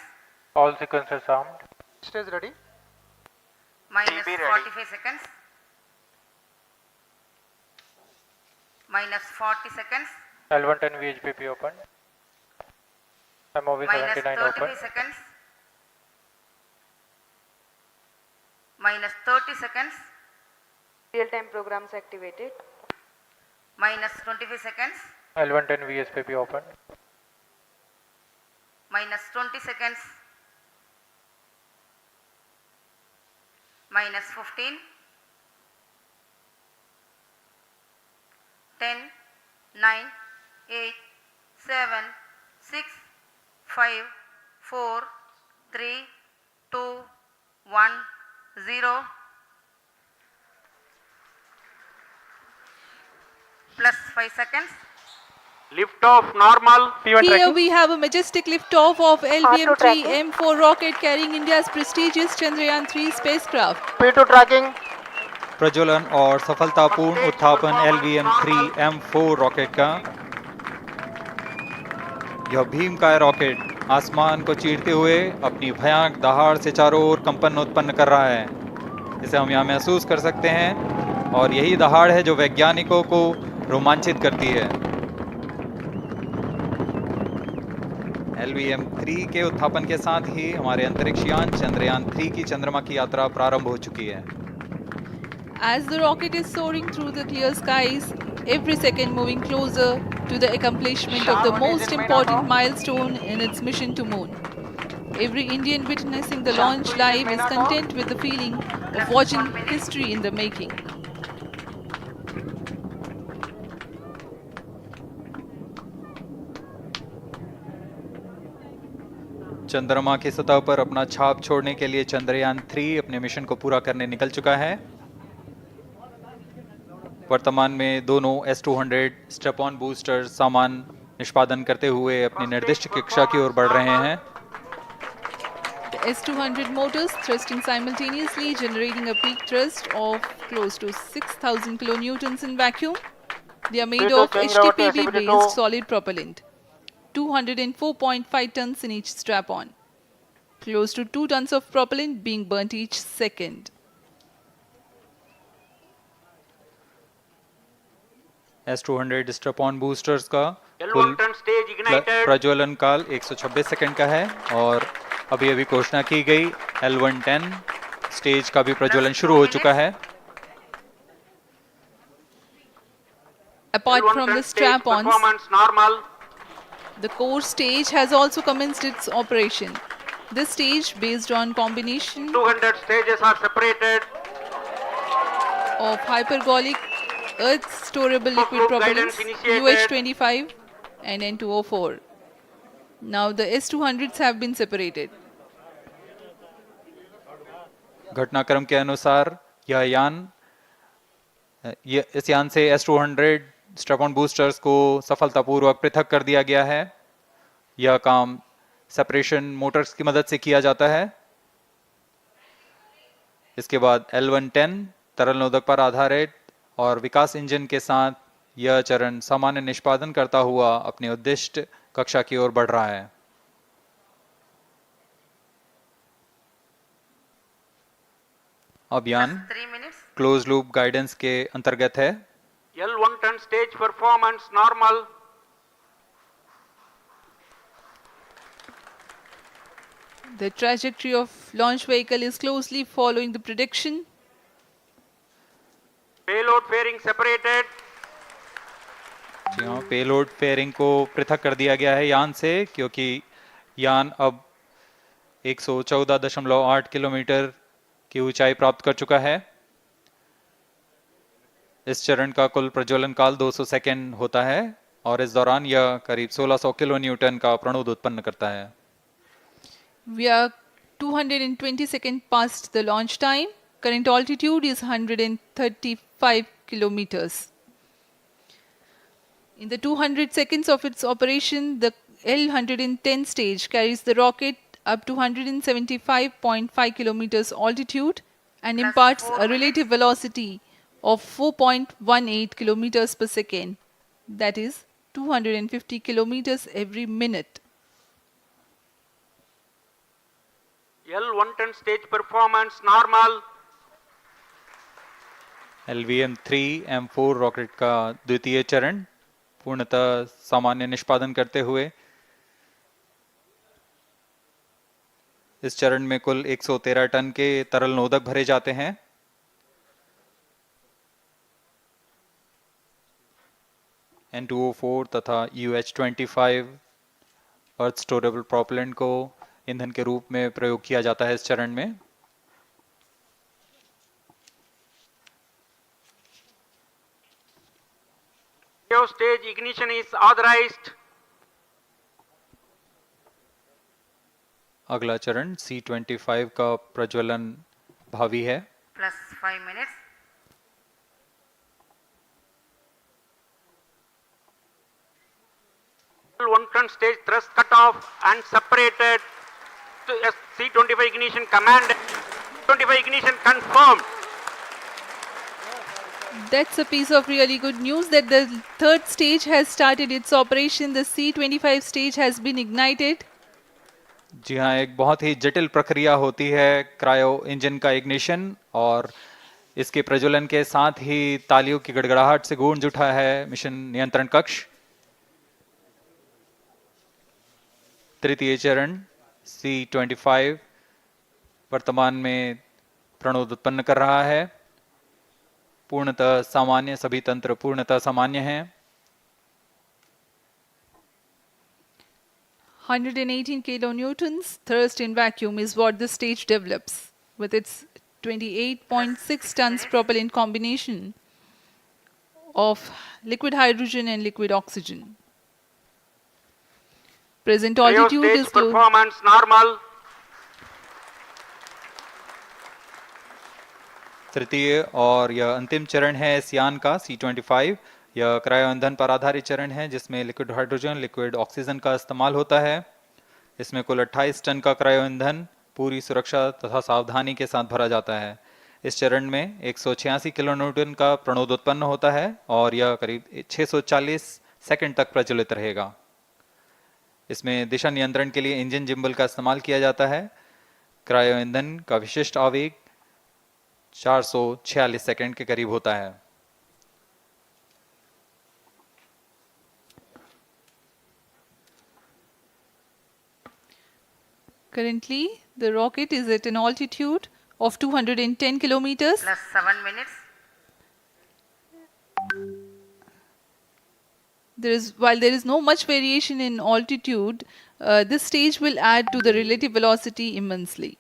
All sequencers armed. Stage ready. -45 seconds. -40 seconds. L110 VHPP open. MOV 79 -35 open. seconds. -30 seconds. Real-time programs activated. -25 seconds. L110 VSPP open. -20 seconds. -15. 10, 9, 8, 7, 6, 5, 4, 3, 2, 1, 0. Plus 5 seconds. Lift off normal. Here we have a majestic liftoff of R2 tracking. LVM-3 M4 rocket carrying India's prestigious Chandrayaan-3 spacecraft. P2 tracking. प्रज्वलन और सफलतापूर्ण उत्थापन LVM-3 M4 rocket का। यह भीमकाय rocket आसमान को चीरते हुए अपनी भयानक दहाड़ से चारों ओर कंपन उत्पन्न कर रहा है। इसे हम यहाँ महसूस कर सकते हैं और यही दहाड़ है जो वैज्ञानिकों को रोमांचित करती है। LVM-3 के उत्थापन के साथ ही हमारे अंतरिक्ष यान चंद्रयान-3 की चंद्रमा की यात्रा प्रारंभ हो चुकी है। As the rocket is soaring through the clear skies, every second moving closer to the accomplishment of the most important milestone in its mission to moon. Every Indian witnessing the launch live is content with the feeling of watching history in the making. चंद्रमा की सतह पर अपना छाप छोड़ने के लिए चंद्रयान-3 अपने मिशन को पूरा करने निकल चुका है। वर्तमान में दोनों S-200 स्टेप ऑन बूस्टर सामान निष्पादन करते हुए अपनी निर्दिष्ट कक्षा की ओर बढ़ रहे हैं। The S-200 motors thrusting simultaneously, generating a peak thrust of close to 6,000 kilonewtons in vacuum. They are made of HTPB-based solid propellant, 204.5 tons in each strap-on. Close to 2 tons of propellant being burnt each second. S-200 step on boosters का कुल प्रज्वलन काल 126 second का है और अभी अभी घोषणा की गई L110 स्टेज का भी प्रज्वलन शुरू हो चुका है। Apart from the strap-ons, the core stage has also commenced its operation. This stage, based on combination 200 stages are separated. of hypergolic earth storable liquid propellants UH-25 and N2O4. Now the S-200s have been separated. घटनाक्रम के अनुसार इस यान से S-200 step on boosters को सफलतापूर्वक पृथक कर दिया गया है। यह काम सेपरेशन मोटर्स की मदद से किया जाता है। इसके बाद L110 तरल नोदक पर आधारित और विकास इंजन के साथ यह चरण सामान्य निष्पादन करता हुआ अपनी उद्दिष्ट कक्षा की ओर बढ़ रहा है। अभियान क्लोज लूप गाइडेंस के अंतर्गत है। L110 stage performance normal. The trajectory of launch vehicle is closely following the prediction. Payload fairing separated. जी हाँ, पेलोड फेयरिंग को पृथक कर दिया गया है यान से, क्योंकि यान अब 114.8 किलोमीटर की ऊंचाई प्राप्त कर चुका है। इस चरण का कुल प्रज्वलन काल 200 सेकेंड होता है और इस दौरान यह करीब 1600 किलो न्यूटन का प्रणोद उत्पन्न करता है। We are 220 seconds past the launch time. Current altitude is 135 kilometers. In the 200 seconds of its operation, the L110 stage carries the rocket up to 175.5 kilometers altitude and imparts a relative velocity of 4.18 kilometers per second, that is 250 kilometers every minute. L110 stage performance normal. LVM-3 M4 rocket का द्वितीय चरण पूर्णतः सामान्य निष्पादन करते हुए इस चरण में कुल 113 टन के तरल नोदक भरे जाते हैं। N2O4 तथा UH-25 अर्थ स्टोरेबल प्रोपेलेंट को ईंधन के रूप में प्रयोग किया जाता है इस चरण में। Cryo stage ignition is authorized. अगला चरण C25 का प्रज्वलन भावी है. Plus 5 minutes. One ton stage thrust cut off and separated to C25 ignition command. 25 ignition confirmed. That's a piece of really good news that the third stage has started its operation. The C25 stage has been ignited. जी हाँ, एक बहुत ही जटिल प्रक्रिया होती है cryo engine का ignition, और इसके प्रज्वलन के साथ ही तालियों की गड़गड़ाहट से गूंज उठा है मिशन नियंत्रण कक्ष. तृतीय चरण C25 वर्तमान में प्रणोद उत्पन्न कर रहा है. पूर्णतः सामान्य, सभी तंत्र पूर्णतः सामान्य हैं. 118 kilonewtons thrust in vacuum is what the stage develops with its 28.6 tons propellant combination of liquid hydrogen and liquid oxygen. Present altitude Cryo is stage performance normal. तृतीय और यह अंतिम चरण है इस यान का C25. यह क्रायो ईंधन पर आधारित चरण है जिसमें लिक्विड हाइड्रोजन, लिक्विड ऑक्सीजन का इस्तेमाल होता है. इसमें कुल 28 टन का क्रायो ईंधन पूरी सुरक्षा तथा सावधानी के साथ भरा जाता है. इस चरण में 186 किलोन्यूटन का प्रणोद उत्पन्न होता है और यह करीब 640 सेकंड तक प्रज्वलित रहेगा. इसमें दिशा नियंत्रण के लिए इंजन जिम्बल का इस्तेमाल किया जाता है. क्रायो ईंधन का विशिष्ट आवेग 446 सेकंड के करीब होता है. currently the rocket is at an altitude of 210 kilometers. Plus 7 minutes. While there is no much variation in altitude, this stage will add to the relative velocity immensely.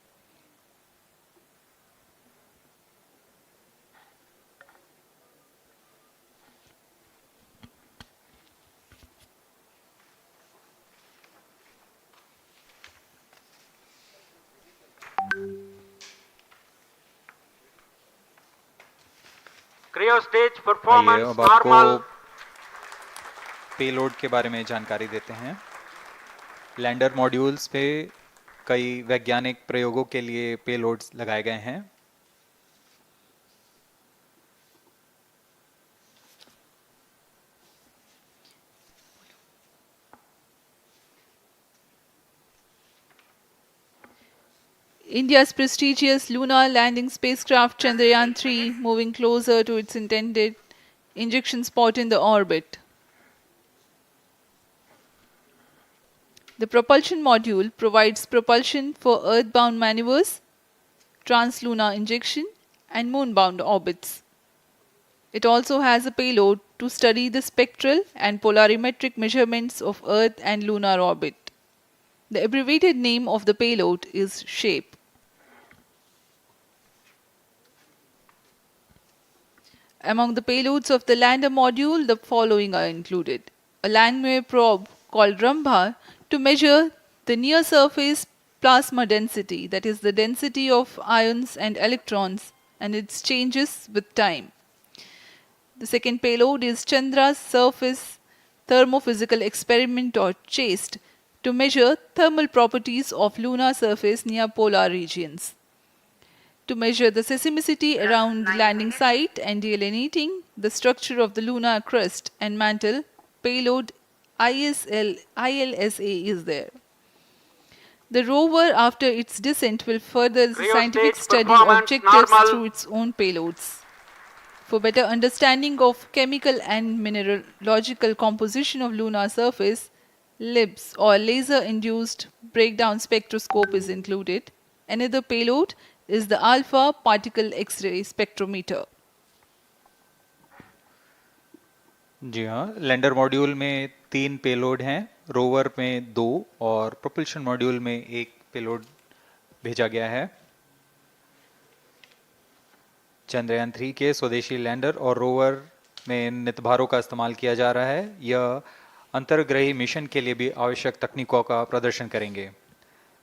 Cryo stage आइए performance अब आपको normal. Payload के बारे में जानकारी देते हैं. Lander modules पे कई वैज्ञानिक प्रयोगों के लिए पेलोड्स लगाए गए हैं. India's prestigious lunar landing spacecraft Chandrayaan-3 moving closer to its intended injection spot in the orbit. The propulsion module provides propulsion for earthbound maneuvers, translunar injection, and moonbound orbits. It also has a payload to study the spectral and polarimetric measurements of Earth and lunar orbit. The abbreviated name of the payload is SHAPE. Among the payloads of the lander module, the following are included. A landwehr probe called Rambha to measure the near surface plasma density, that is the density of ions and electrons, and its changes with time. The second payload is Chandra's surface thermophysical experiment, or CHASTE, to measure thermal properties of lunar surface near polar regions. To measure the seismicity around the landing site and delineating the structure of the lunar crust and mantle, payload ILSA is there. The rover, after its descent, will further the Cryo scientific stage study performance objectives normal. through its own payloads. For better understanding of chemical and mineralogical composition of lunar surface, LIBS, or laser-induced breakdown spectroscope, is included. Another payload is the alpha particle X-ray spectrometer. जी हाँ, lander module में 3 payload हैं, rover में 2 और propulsion module में 1 payload भेजा गया है. चंद्रयान 3 के स्वदेशी लैंडर और रोवर में नितभारों का इस्तेमाल किया जा रहा है। यह अंतर्ग्रही मिशन के लिए भी आवश्यक तकनीकों का प्रदर्शन करेंगे।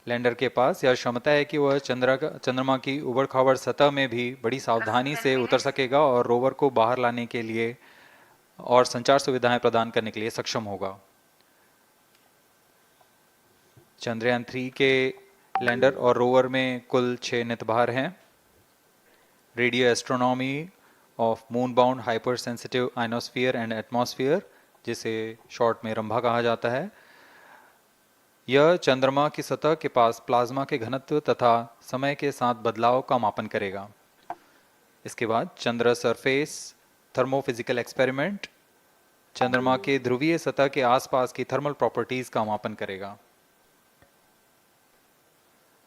लैंडर के पास यह क्षमता है कि वह चंद्रमा की उबड़-खाबड़ सतह में भी बड़ी सावधानी से उतर सकेगा और रोवर को बाहर लाने के लिए और संचार सुविधाएं प्रदान करने के लिए सक्षम होगा। चंद्रयान 3 के लैंडर और रोवर में कुल 6 नितभार हैं। Radio astronomy of moon bound hyper sensitive ionosphere and atmosphere, जिसे शॉर्ट में रंभा कहा जाता है, यह चंद्रमा की सतह के पास प्लाज्मा के घनत्व तथा समय के साथ बदलाव का मापन करेगा। इसके बाद चंद्र सरफेस थर्मोफिजिकल एक्सपेरिमेंट चंद्रमा के ध्रुवीय सतह के आसपास की थर्मल प्रॉपर्टीज का मापन करेगा।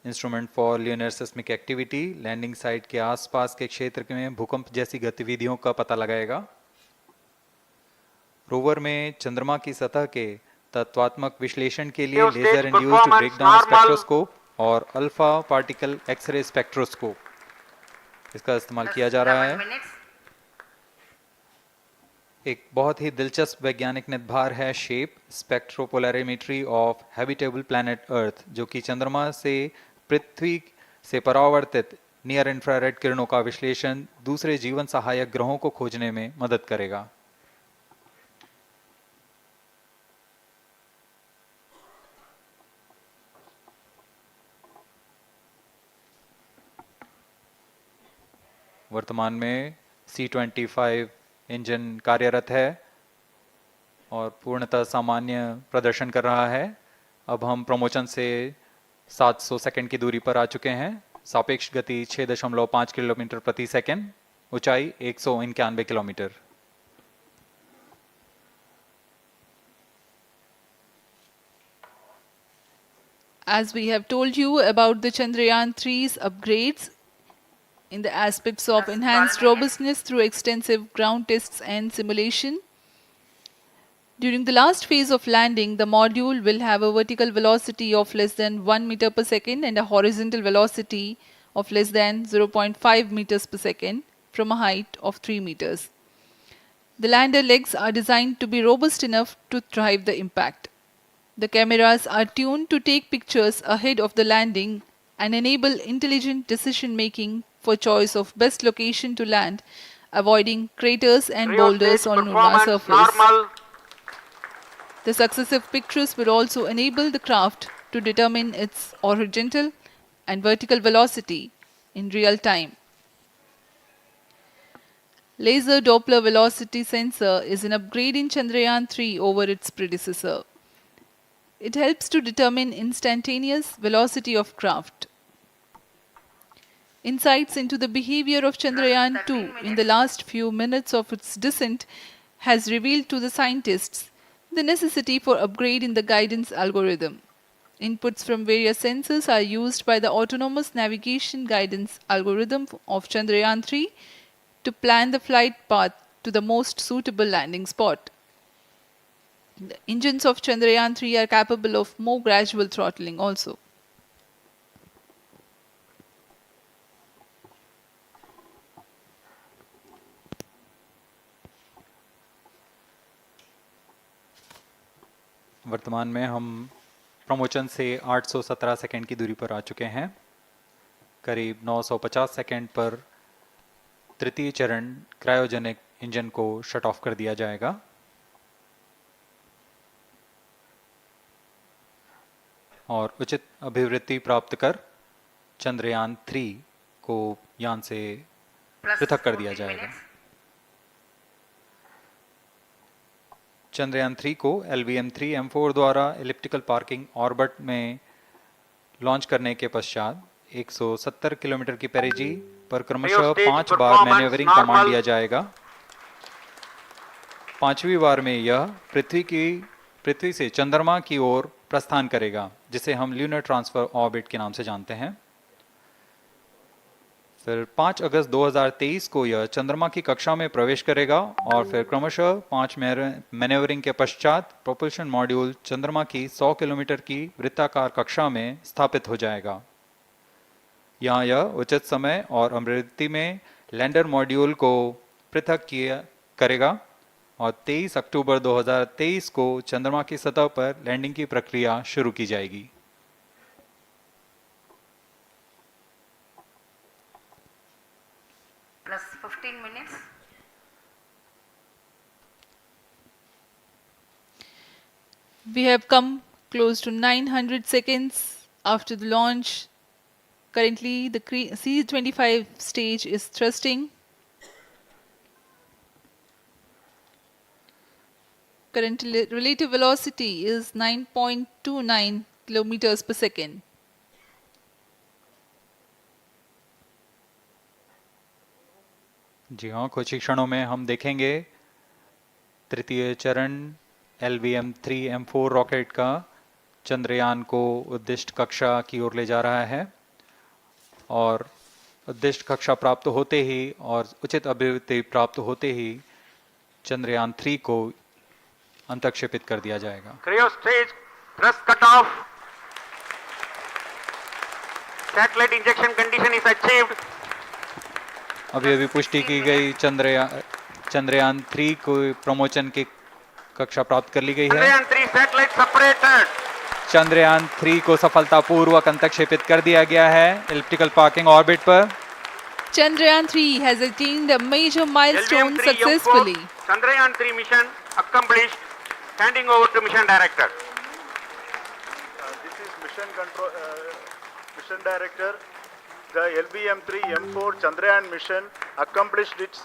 Instrument for lunar seismic activity landing site के आसपास के क्षेत्र में भूकंप जैसी गतिविधियों का पता लगाएगा। रोवर में चंद्रमा की सतह के तत्वात्मक विश्लेषण के लिए लेजर इंड्यूस्ड ब्रेकडाउन स्पेक्ट्रोस्कोप और अल्फा पार्टिकल एक्सरे स्पेक्ट्रोस्कोप इसका इस्तेमाल किया जा रहा है। एक बहुत ही दिलचस्प वैज्ञानिक निर्धार है shape स्पेक्ट्रोपोलैरिमेट्री of habitable planet earth, जो कि चंद्रमा से पृथ्वी से परावर्तित नियर इंफ्रारेड किरणों का विश्लेषण दूसरे जीवन सहायक ग्रहों को खोजने में मदद करेगा। वर्तमान में C-25 इंजन कार्यरत है और पूर्णतः सामान्य प्रदर्शन कर रहा है। अब हम प्रमोशन से 700 सेकंड की दूरी पर आ चुके हैं। सापेक्ष गति 6.5 किलोमीटर प्रति सेकंड, ऊंचाई 191 kilometre. As we have told you about the Chandrayaan-3's upgrades in the aspects of enhanced robustness through extensive ground tests and simulation. During the last phase of landing, the module will have a vertical velocity of less than 1 meter per second and a horizontal velocity of less than 0.5 meters per second from a height of 3 meters. The lander legs are designed to be robust enough to thrive the impact. The cameras are tuned to take pictures ahead of the landing and enable intelligent decision making for choice of best location to land, avoiding craters and boulders on lunar surface. The successive pictures will also enable the craft to determine its horizontal and vertical velocity in real time. Laser Doppler velocity sensor is an upgrade in Chandrayaan-3 over its predecessor. It helps to determine instantaneous velocity of craft. Insights into the behavior of Chandrayaan-2 in the last few minutes of its descent has revealed to the scientists the necessity for upgrade in the guidance algorithm. Inputs from various sensors are used by the autonomous navigation guidance algorithm of Chandrayaan-3 to plan the flight path to the most suitable landing spot. The engines of Chandrayaan-3 are capable of more gradual throttling also. वर्तमान में हम promotion से 817 second की दूरी पर आ चुके हैं। करीब 950 सेकंड पर तृतीय चरण क्रायोजेनिक इंजन को शट ऑफ कर दिया जाएगा। और उचित अभिवृद्धि प्राप्त कर चंद्रयान 3 को यान से पृथक कर दिया जाएगा। चंद्रयान 3 को LVM-3 M4 द्वारा एलिप्टिकल पार्किंग ऑर्बिट में लॉन्च करने के पश्चात 170 किलोमीटर की पेरिजी पर क्रमशः 5 बार मैन्यूवरिंग कमांड दिया जाएगा। 5वीं बार में यह पृथ्वी से चंद्रमा की ओर प्रस्थान करेगा, जिसे हम ल्यूनर ट्रांसफर ऑर्बिट के नाम से जानते हैं। फिर 5 अगस्त 2023 को यह चंद्रमा की कक्षा में प्रवेश करेगा और फिर क्रमशः 5 मैन्यूवरिंग के पश्चात प्रोपल्शन मॉड्यूल चंद्रमा की 100 किलोमीटर की वृत्ताकार कक्षा में स्थापित हो जाएगा। यहाँ यह उचित समय और अमृति में लैंडर मॉड्यूल को पृथक करेगा और 23 अक्टूबर 2023 को चंद्रमा की सतह पर लैंडिंग की प्रक्रिया शुरू की जाएगी। Plus 15 minutes. We have come close to 900 seconds after the launch. Currently, the C-25 stage is thrusting. Current relative velocity is 9.29 kilometers per second. जी हाँ, कुछ ही क्षणों में हम देखेंगे तृतीय चरण LVM-3 M4 रॉकेट का चंद्रयान को उद्दिष्ट कक्षा की ओर ले जा रहा है और उद्दिष्ट कक्षा प्राप्त होते ही और उचित अभिवृद्धि प्राप्त होते ही चंद्रयान-3 को अंतक्षेपित कर दिया जाएगा। Cryo stage thrust cutoff. Satellite injection condition is achieved. अभी पुष्टि की गई चंद्रयान-3 को प्रमोचन की कक्षा प्राप्त कर ली गई है। Chandrayaan-3 satellite separated. चंद्रयान-3 को सफलतापूर्वक अंतक्षेपित कर दिया गया है एलिप्टिकल पार्किंग ऑर्बिट पर। Chandrayaan-3 has attained a major milestone successfully. Chandrayaan-3 mission accomplished. Handing over to mission director. This is mission director. The LVM-3 M4 Chandrayaan mission accomplished its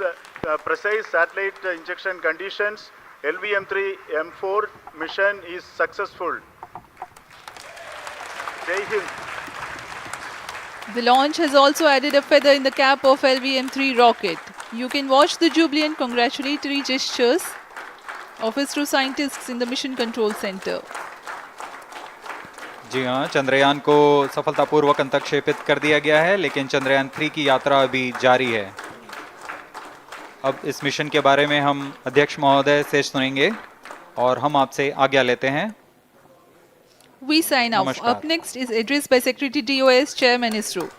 precise satellite injection conditions. LVM-3 M4 mission is successful. Jai Hind. The launch has also added a feather in the cap of LVM-3 rocket. You can watch the jubilant congratulatory gestures of ISRO scientists in the Mission Control Center. जी हाँ, चंद्रयान को सफलतापूर्वक अंतक्षेपित कर दिया गया है, लेकिन चंद्रयान-3 की यात्रा अभी जारी है। अब इस मिशन के बारे में हम अध्यक्ष महोदय से सुनेंगे और हम आपसे आज्ञा लेते हैं। We sign off. नमस्कार। Up next is address by Secretary DOS, Chairman ISRO.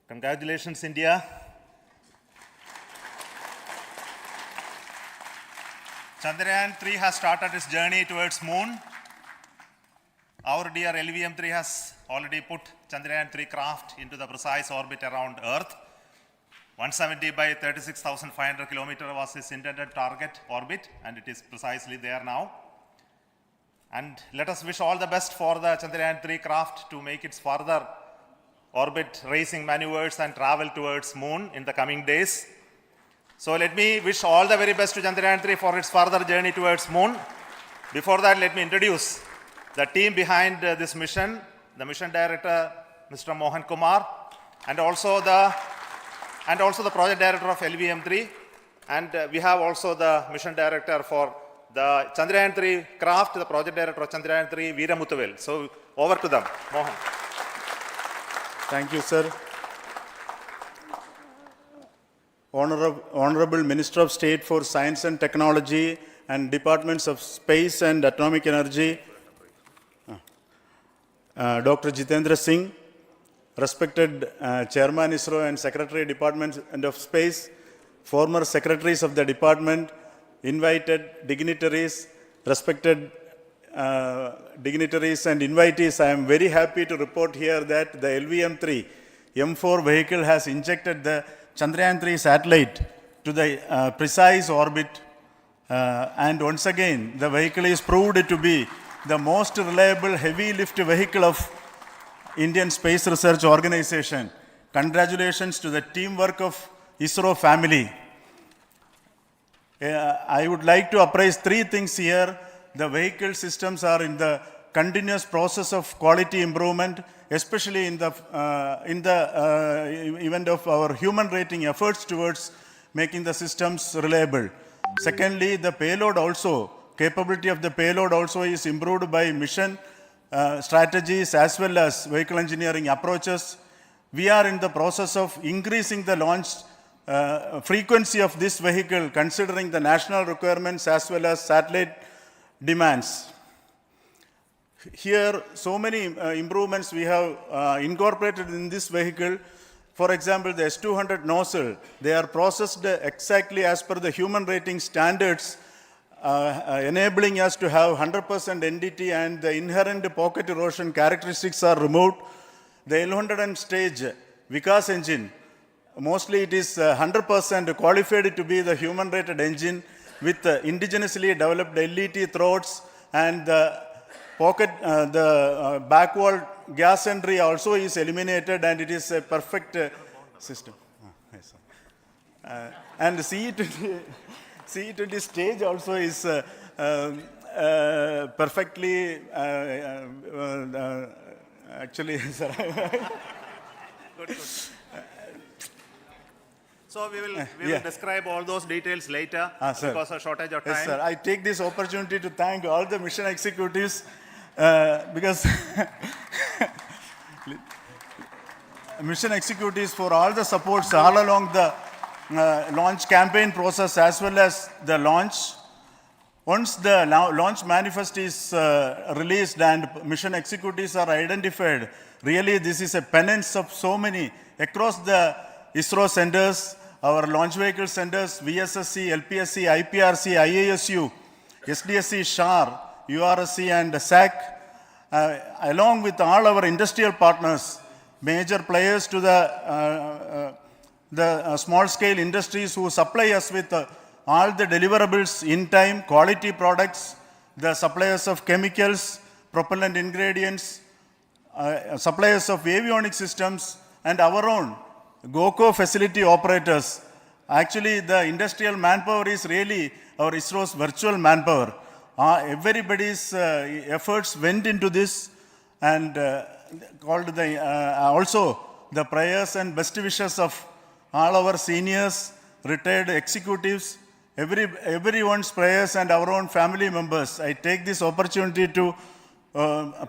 Congratulations, India. Chandrayaan-3 has started its journey towards moon. Our dear LVM-3 has already put Chandrayaan-3 craft into the precise orbit around Earth. 170 by 36,500 kilometers was its intended target orbit, and it is precisely there now. And let us wish all the best for the Chandrayaan-3 craft to make its further orbit racing maneuvers and travel towards moon in the coming days. So let me wish all the very best to Chandrayaan-3 for its further journey towards moon. Before that, let me introduce the team behind this mission, the mission director, Mr. Mohan Kumar, and also the project director of LVM-3, and we have also the mission director for the Chandrayaan-3 craft, the project director of Chandrayaan-3, Veera Muthuvel. So over to them, Mohan. Thank you, sir. Honorable Minister of State for Science and Technology and Departments of Space and Atomic Energy, Dr. Jitendra Singh, respected Chairman ISRO and Secretary Department of Space, former secretaries of the department, invited dignitaries, respected dignitaries and invitees, I am very happy to report here that the LVM-3 M4 vehicle has injected the Chandrayaan-3 satellite to the precise orbit, and once again the vehicle is proved to be the most reliable heavy lift vehicle of Indian Space Research Organization. Congratulations to the teamwork of ISRO family. I would like to appraise three things here. The vehicle systems are in the continuous process of quality improvement, especially in the event of our human rating efforts towards making the systems reliable. Secondly, the payload also, capability of the payload also is improved by mission strategies as well as vehicle engineering approaches. We are in the process of increasing the launch frequency of this vehicle considering the national requirements as well as satellite demands. Here, so many improvements we have incorporated in this vehicle. For example, the S200 nozzle, they are processed exactly as per the human rating standards, enabling us to have 100% NDT, and the inherent pocket erosion characteristics are removed. The L100 stage Vikas engine, mostly it is 100% qualified to be the human rated engine with indigenously developed LET throats, and the pocket, back wall gas entry also is eliminated, and it is a perfect system. Yes, and CE20 stage also is perfectly, actually, sir. Good. So we will describe all those details later because of shortage of time. Yes, sir. I take this opportunity to thank all the mission executives because mission executives for all the supports all along the launch campaign process as well as the launch. Once the launch manifest is released and mission executives are identified, really this is a penance of so many across the ISRO centers, our launch vehicle centers, VSSC, LPSC, IPRC, IASU, SDSC, SHAR, URSC and SAC, along with all our industrial partners, major players to the small-scale industries who supply us with all the deliverables in time, quality products, the suppliers of chemicals, propellant ingredients, suppliers of avionics systems, and our own GOCO facility operators. Actually, the industrial manpower is really our ISRO's virtual manpower. Everybody's efforts went into this, and also the prayers and best wishes of all our seniors, retired executives, everyone's prayers and our own family members. I take this opportunity to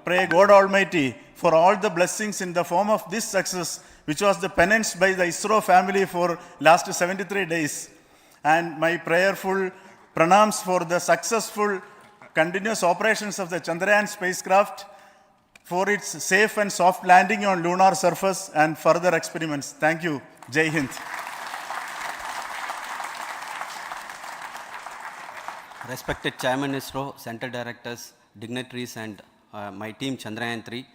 pray God Almighty for all the blessings in the form of this success, which was the penance by the ISRO family for last 73 days. And my prayerful pranams for the successful continuous operations of the Chandrayaan spacecraft, for its safe and soft landing on lunar surface and further experiments. Thank you. Jai Hind. Respected Chairman ISRO, Center Directors, dignitaries and my team Chandrayaan-3,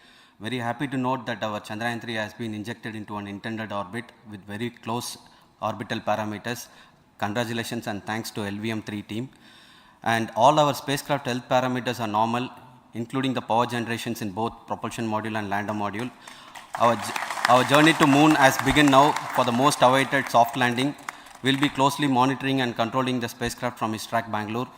very happy to note that our Chandrayaan-3 has been injected into an intended orbit with very close orbital parameters. Congratulations and thanks to LVM-3 team. And all our spacecraft health parameters are normal, including the power generations in both propulsion module and lander module. Our journey to moon has begun now for the most awaited soft landing. We'll be closely monitoring and controlling the spacecraft from ISRAC Bangalore.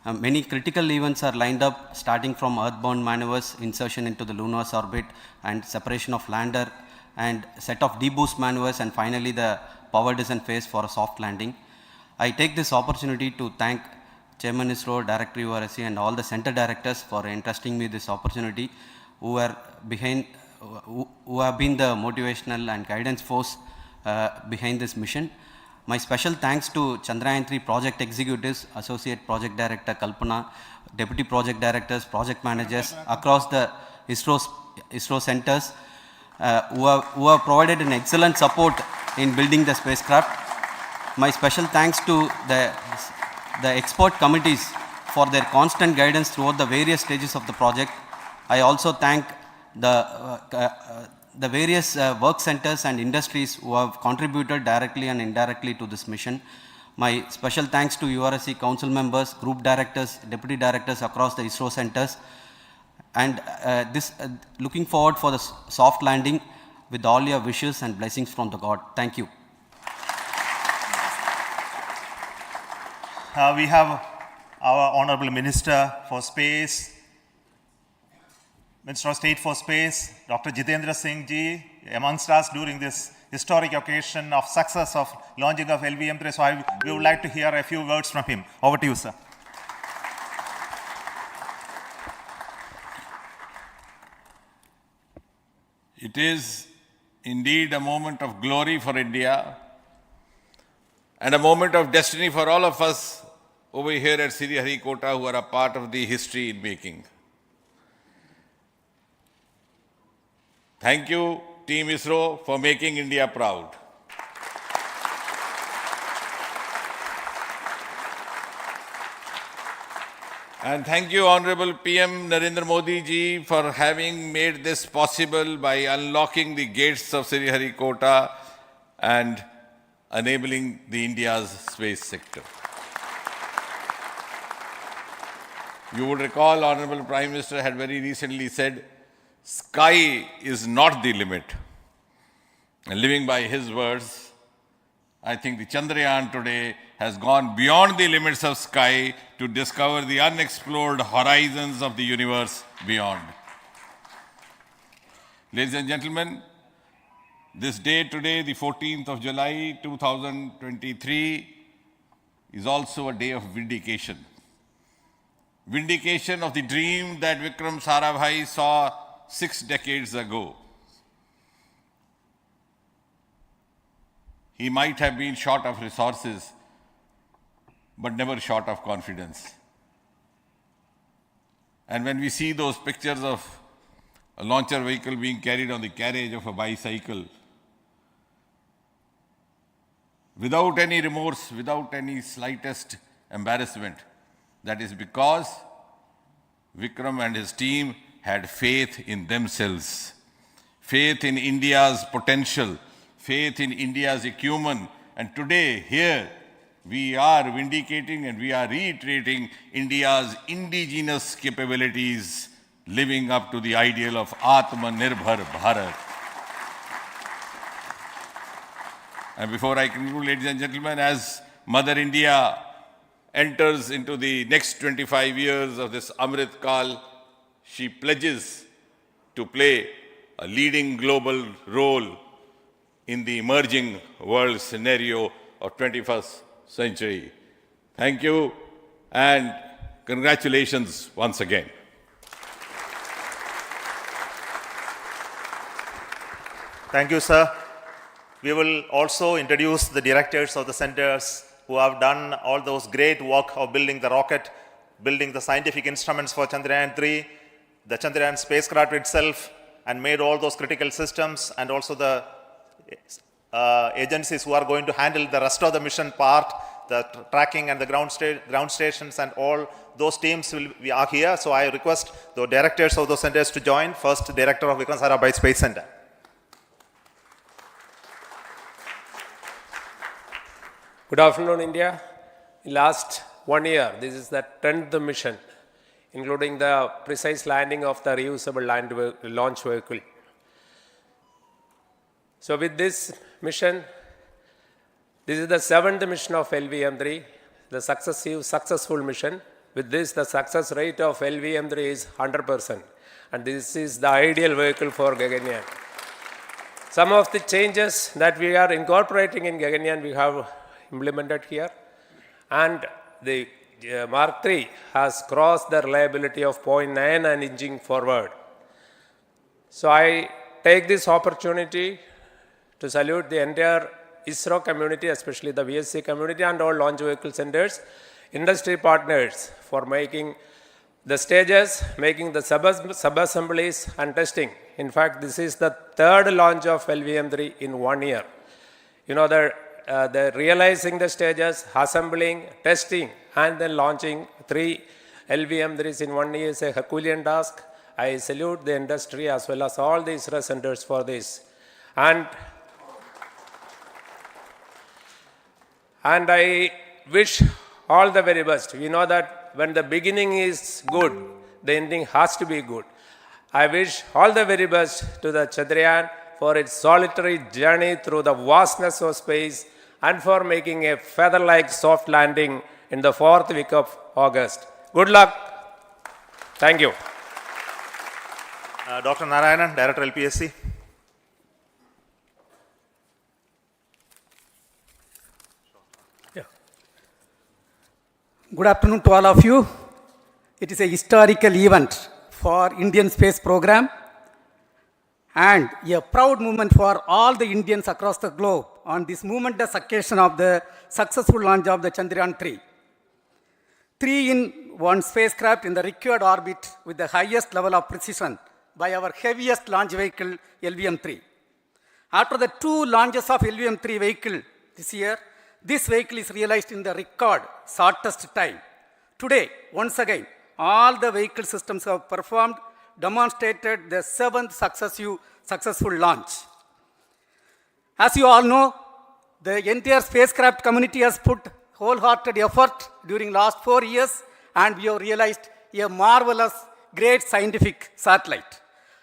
Many critical events are lined up, starting from earthbound maneuvers, insertion into the lunar orbit, and separation of lander, and set of deboost maneuvers, and finally the power descent phase for a soft landing. I take this opportunity to thank Chairman ISRO, Director URSC, and all the center directors for entrusting me this opportunity, who have been the motivational and guidance force behind this mission. My special thanks to Chandrayaan-3 project executives, Associate Project Director Kalpana, Deputy Project Directors, Project Managers across the ISRO centers who have provided an excellent support in building the spacecraft. My special thanks to the expert committees for their constant guidance throughout the various stages of the project. I also thank the various work centers and industries who have contributed directly and indirectly to this mission. My special thanks to URSC council members, group directors, deputy directors across the ISRO centers, and looking forward for the soft landing with all your wishes and blessings from the God. Thank you. we have our Honorable Minister for Space, Minister of State for Space, Dr. Jitendra Singh ji, amongst us during this historic occasion of success of launching of LVM-3. So we would like to hear a few words from him. Over to you, sir. It is indeed a moment of glory for India and a moment of destiny for all of us over here at Shriharikota who are a part of the history in making. Thank you, Team ISRO, for making India proud. And thank you, Honorable PM Narendra Modi ji, for having made this possible by unlocking the gates of Shriharikota and enabling the India's space sector. You would recall, Honorable Prime Minister had very recently said, sky is not the limit. And living by his words, I think the Chandrayaan today has gone beyond the limits of sky to discover the unexplored horizons of the universe beyond. Ladies and gentlemen, this day today, the 14th of July 2023, is also a day of vindication. Vindication of the dream that Vikram Sarabhai saw 6 decades ago. He might have been short of resources, but never short of confidence. And when we see those pictures of a launcher vehicle being carried on the carriage of a bicycle, without any remorse, without any slightest embarrassment, that is because Vikram and his team had faith in themselves, faith in India's potential, faith in India's acumen. And today, here, we are vindicating and we are reiterating India's indigenous capabilities, living up to the ideal of Atmanirbhar Bharat. And before I conclude, ladies and gentlemen, as Mother India enters into the next 25 years of this Amrit Kal, she pledges to play a leading global role in the emerging world scenario of 21st century. Thank you and congratulations once again. Thank you, sir. We will also introduce the directors of the centers who have done all those great work of building the rocket, building the scientific instruments for Chandrayaan-3, the Chandrayaan spacecraft itself, and made all those critical systems, and also the agencies who are going to handle the rest of the mission part, the tracking and the ground stations, and all those teams are here. So I request the directors of those centers to join. First, Director of Vikram Sarabhai Space Center. Good afternoon, India. In last 1 year, this is the 10th mission, including the precise landing of the reusable launch vehicle. So with this mission, this is the 7th mission of LVM-3, the successful mission. With this, the success rate of LVM-3 is 100%. And this is the ideal vehicle for Gaganyaan. Some of the changes that we are incorporating in Gaganyaan, we have implemented here. And the Mark III has crossed the reliability of 0.9 and inching forward. So I take this opportunity to salute the entire ISRO community, especially the VSC community and all launch vehicle centers, industry partners for making the stages, making the sub-assemblies and testing. In fact, this is the 3rd launch of LVM-3 in 1 year. You know, the realizing the stages, assembling, testing, and then launching 3 LVM-3s in 1 year is a Herculean task. I salute the industry as well as all the ISRO centers for this. And I wish all the very best. We know that when the beginning is good, the ending has to be good. I wish all the very best to the Chandrayaan for its solitary journey through the vastness of space and for making a feather-like soft landing in the 4th week of August. Good luck. Thank you. Dr. Narayanan, Director LPSC. Good afternoon to all of you. It is a historical event for Indian space program and a proud moment for all the Indians across the globe on this momentous occasion of the successful launch of the Chandrayaan-3. 3-in-1 spacecraft in the required orbit with the highest level of precision by our heaviest launch vehicle, LVM-3. After the 2 launches of LVM-3 vehicle this year, this vehicle is realized in the record shortest time. Today, once again, all the vehicle systems have performed, demonstrated the 7th successful launch. As you all know, the entire spacecraft community has put wholehearted effort during last 4 years, and we have realized a marvelous, great scientific satellite.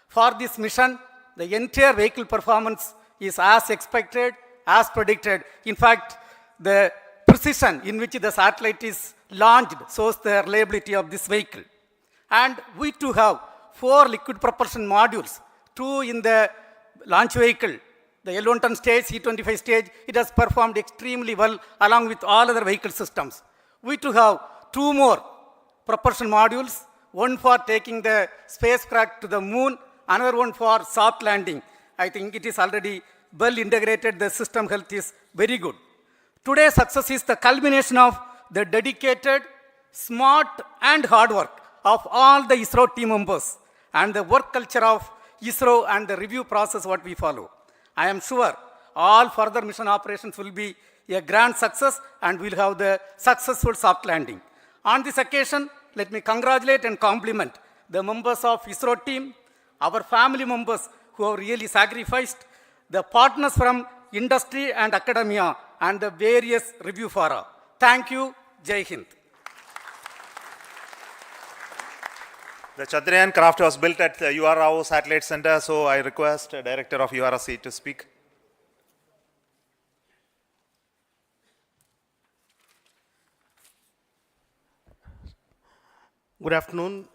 For this mission, the entire vehicle performance is as expected, as predicted. In fact, the precision in which the satellite is launched shows the reliability of this vehicle. And we too have 4 liquid propulsion modules, 2 in the launch vehicle, the L110 stage, C25 stage. It has performed extremely well along with all other vehicle systems. We too have 2 more propulsion modules, one for taking the spacecraft to the moon, another one for soft landing. I think it is already well integrated. The system health is very good. Today's success is the culmination of the dedicated, smart and hard work of all the ISRO team members and the work culture of ISRO and the review process what we follow. I am sure all further mission operations will be a grand success and we'll have the successful soft landing. On this occasion, let me congratulate and compliment the members of ISRO team, our family members who have really sacrificed, the partners from industry and academia, and the various review fora. Thank you. Jai Hind. The Chandrayaan craft was built at the UR Rao Satellite Center, so I request the Director of URSC to speak. Good afternoon,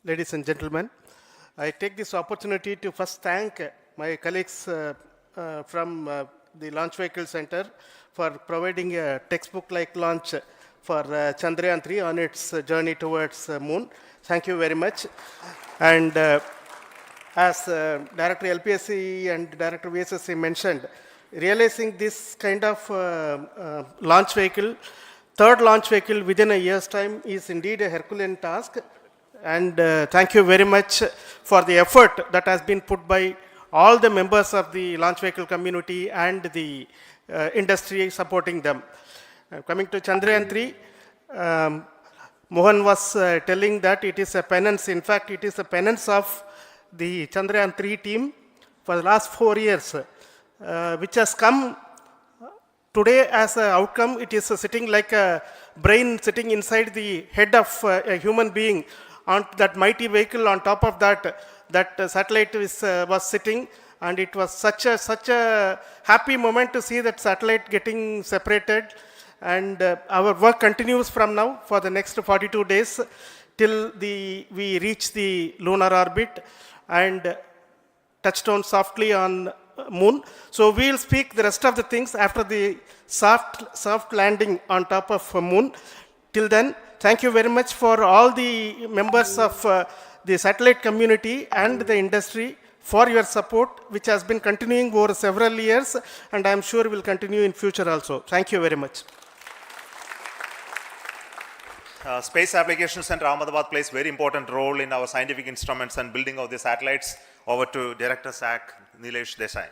ladies and gentlemen. I take this opportunity to first thank my colleagues from the Launch Vehicle Center for providing a textbook-like launch for Chandrayaan-3 on its journey towards moon. Thank you very much. And as Director LPSC and Director VSSC mentioned, realizing this kind of launch vehicle, 3rd launch vehicle within a year's time is indeed a Herculean task. And thank you very much for the effort that has been put by all the members of the launch vehicle community and the industry supporting them. Coming to Chandrayaan-3, Mohan was telling that it is a penance. In fact, it is a penance of the Chandrayaan-3 team for the last 4 years, which has come today as an outcome. It is sitting like a brain sitting inside the head of a human being on that mighty vehicle. On top of that, that satellite was sitting, and it was such a happy moment to see that satellite getting separated. And our work continues from now for the next 42 days till we reach the lunar orbit and touchdown softly on moon. So we'll speak the rest of the things after the soft landing on top of moon. Till then, thank you very much for all the members of the satellite community and the industry for your support, which has been continuing over several years, and I'm sure will continue in future also. Thank you very much. Space Applications Center Ahmedabad plays very important role in our scientific instruments and building of the satellites. Over to Director SAC, Nilesh Desai.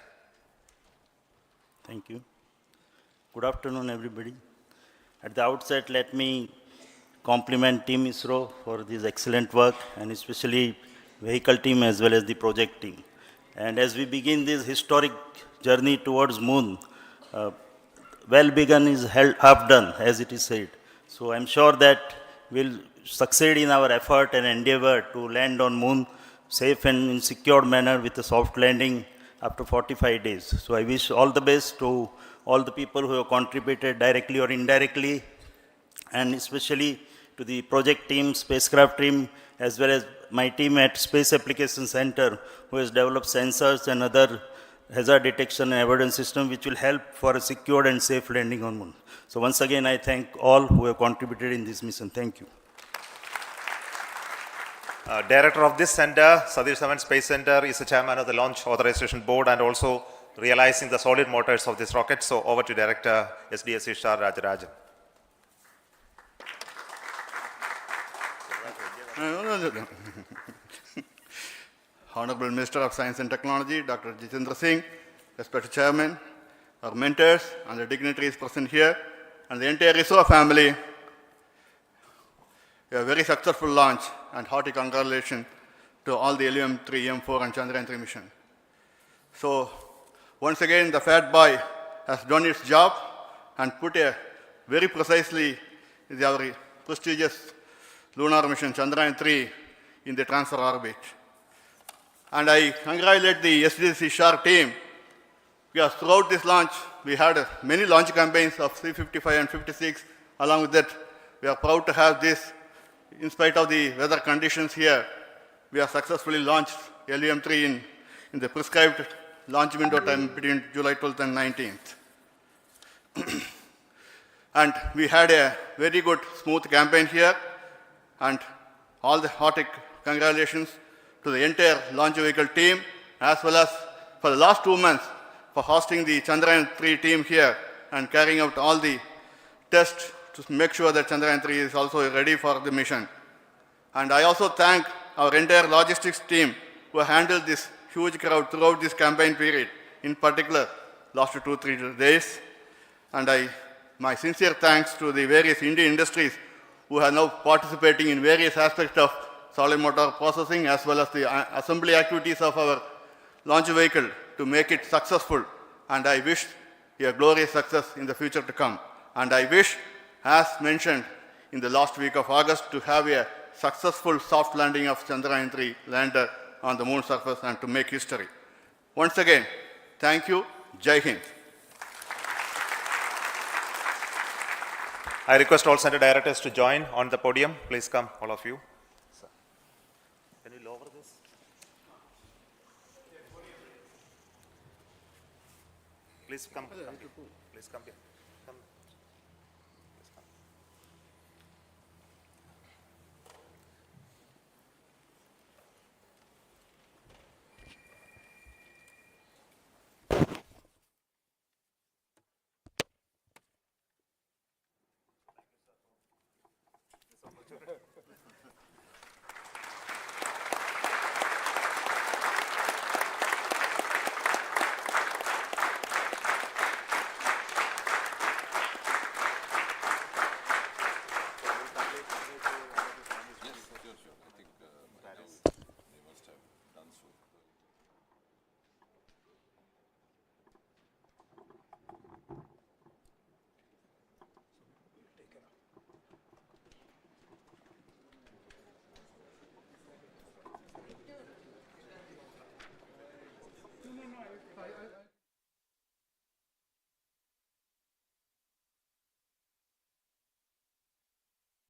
Thank you. Good afternoon, everybody. At the outset, let me compliment Team ISRO for this excellent work, and especially vehicle team as well as the project team. And as we begin this historic journey towards moon, well begun is half done, as it is said. So I'm sure that we'll succeed in our effort and endeavor to land on moon safe and in secured manner with a soft landing after 45 days. So I wish all the best to all the people who have contributed directly or indirectly and especially to the project team, spacecraft team, as well as my team at Space Application Center, who has developed sensors and other hazard detection and avoidance system, which will help for a secured and safe landing on Moon. So once again, I thank all who have contributed in this mission. Thank you. Director of this center, Satish Dhawan Space Center, is the chairman of the Launch Authorization Board and also realizing the solid motors of this rocket. So over to Director SDSC Shar Rajarajan. Honorable Minister of Science and Technology, Dr. Jitendra Singh, respected Chairman, our mentors and the dignitaries present here, and the entire ISRO family, a very successful launch and hearty congratulations to all the LVM-3, M4 and Chandrayaan-3 mission. So, once again, the Fat Boy has done its job and put a very precisely our prestigious lunar mission Chandrayaan-3 in the transfer orbit. And I congratulate the SDSC SHAR team, because throughout this launch, we had many launch campaigns of 355 and 56. Along with that, we are proud to have this. In spite of the weather conditions here, we have successfully launched LVM-3 in the prescribed launch window time between July 12th and 19th. And we had a very good, smooth campaign here, and all the hearty congratulations to the entire launch vehicle team, as well as for the last 2 months for hosting the Chandrayaan-3 team here and carrying out all the tests to make sure that Chandrayaan-3 is also ready for the mission. And I also thank our entire logistics team who handled this huge crowd throughout this campaign period, in particular last 2-3 days. And my sincere thanks to the various Indian industries who are now participating in various aspects of solid motor processing as well as the assembly activities of our launch vehicle to make it successful. And I wish a glorious success in the future to come. And I wish, as mentioned in the last week of August, to have a successful soft landing of Chandrayaan-3 lander on the moon surface and to make history. Once again, thank you. Jai Hind. I request all center directors to join on the podium. Please come, all of you. Can you lower this? Please come. Please come here.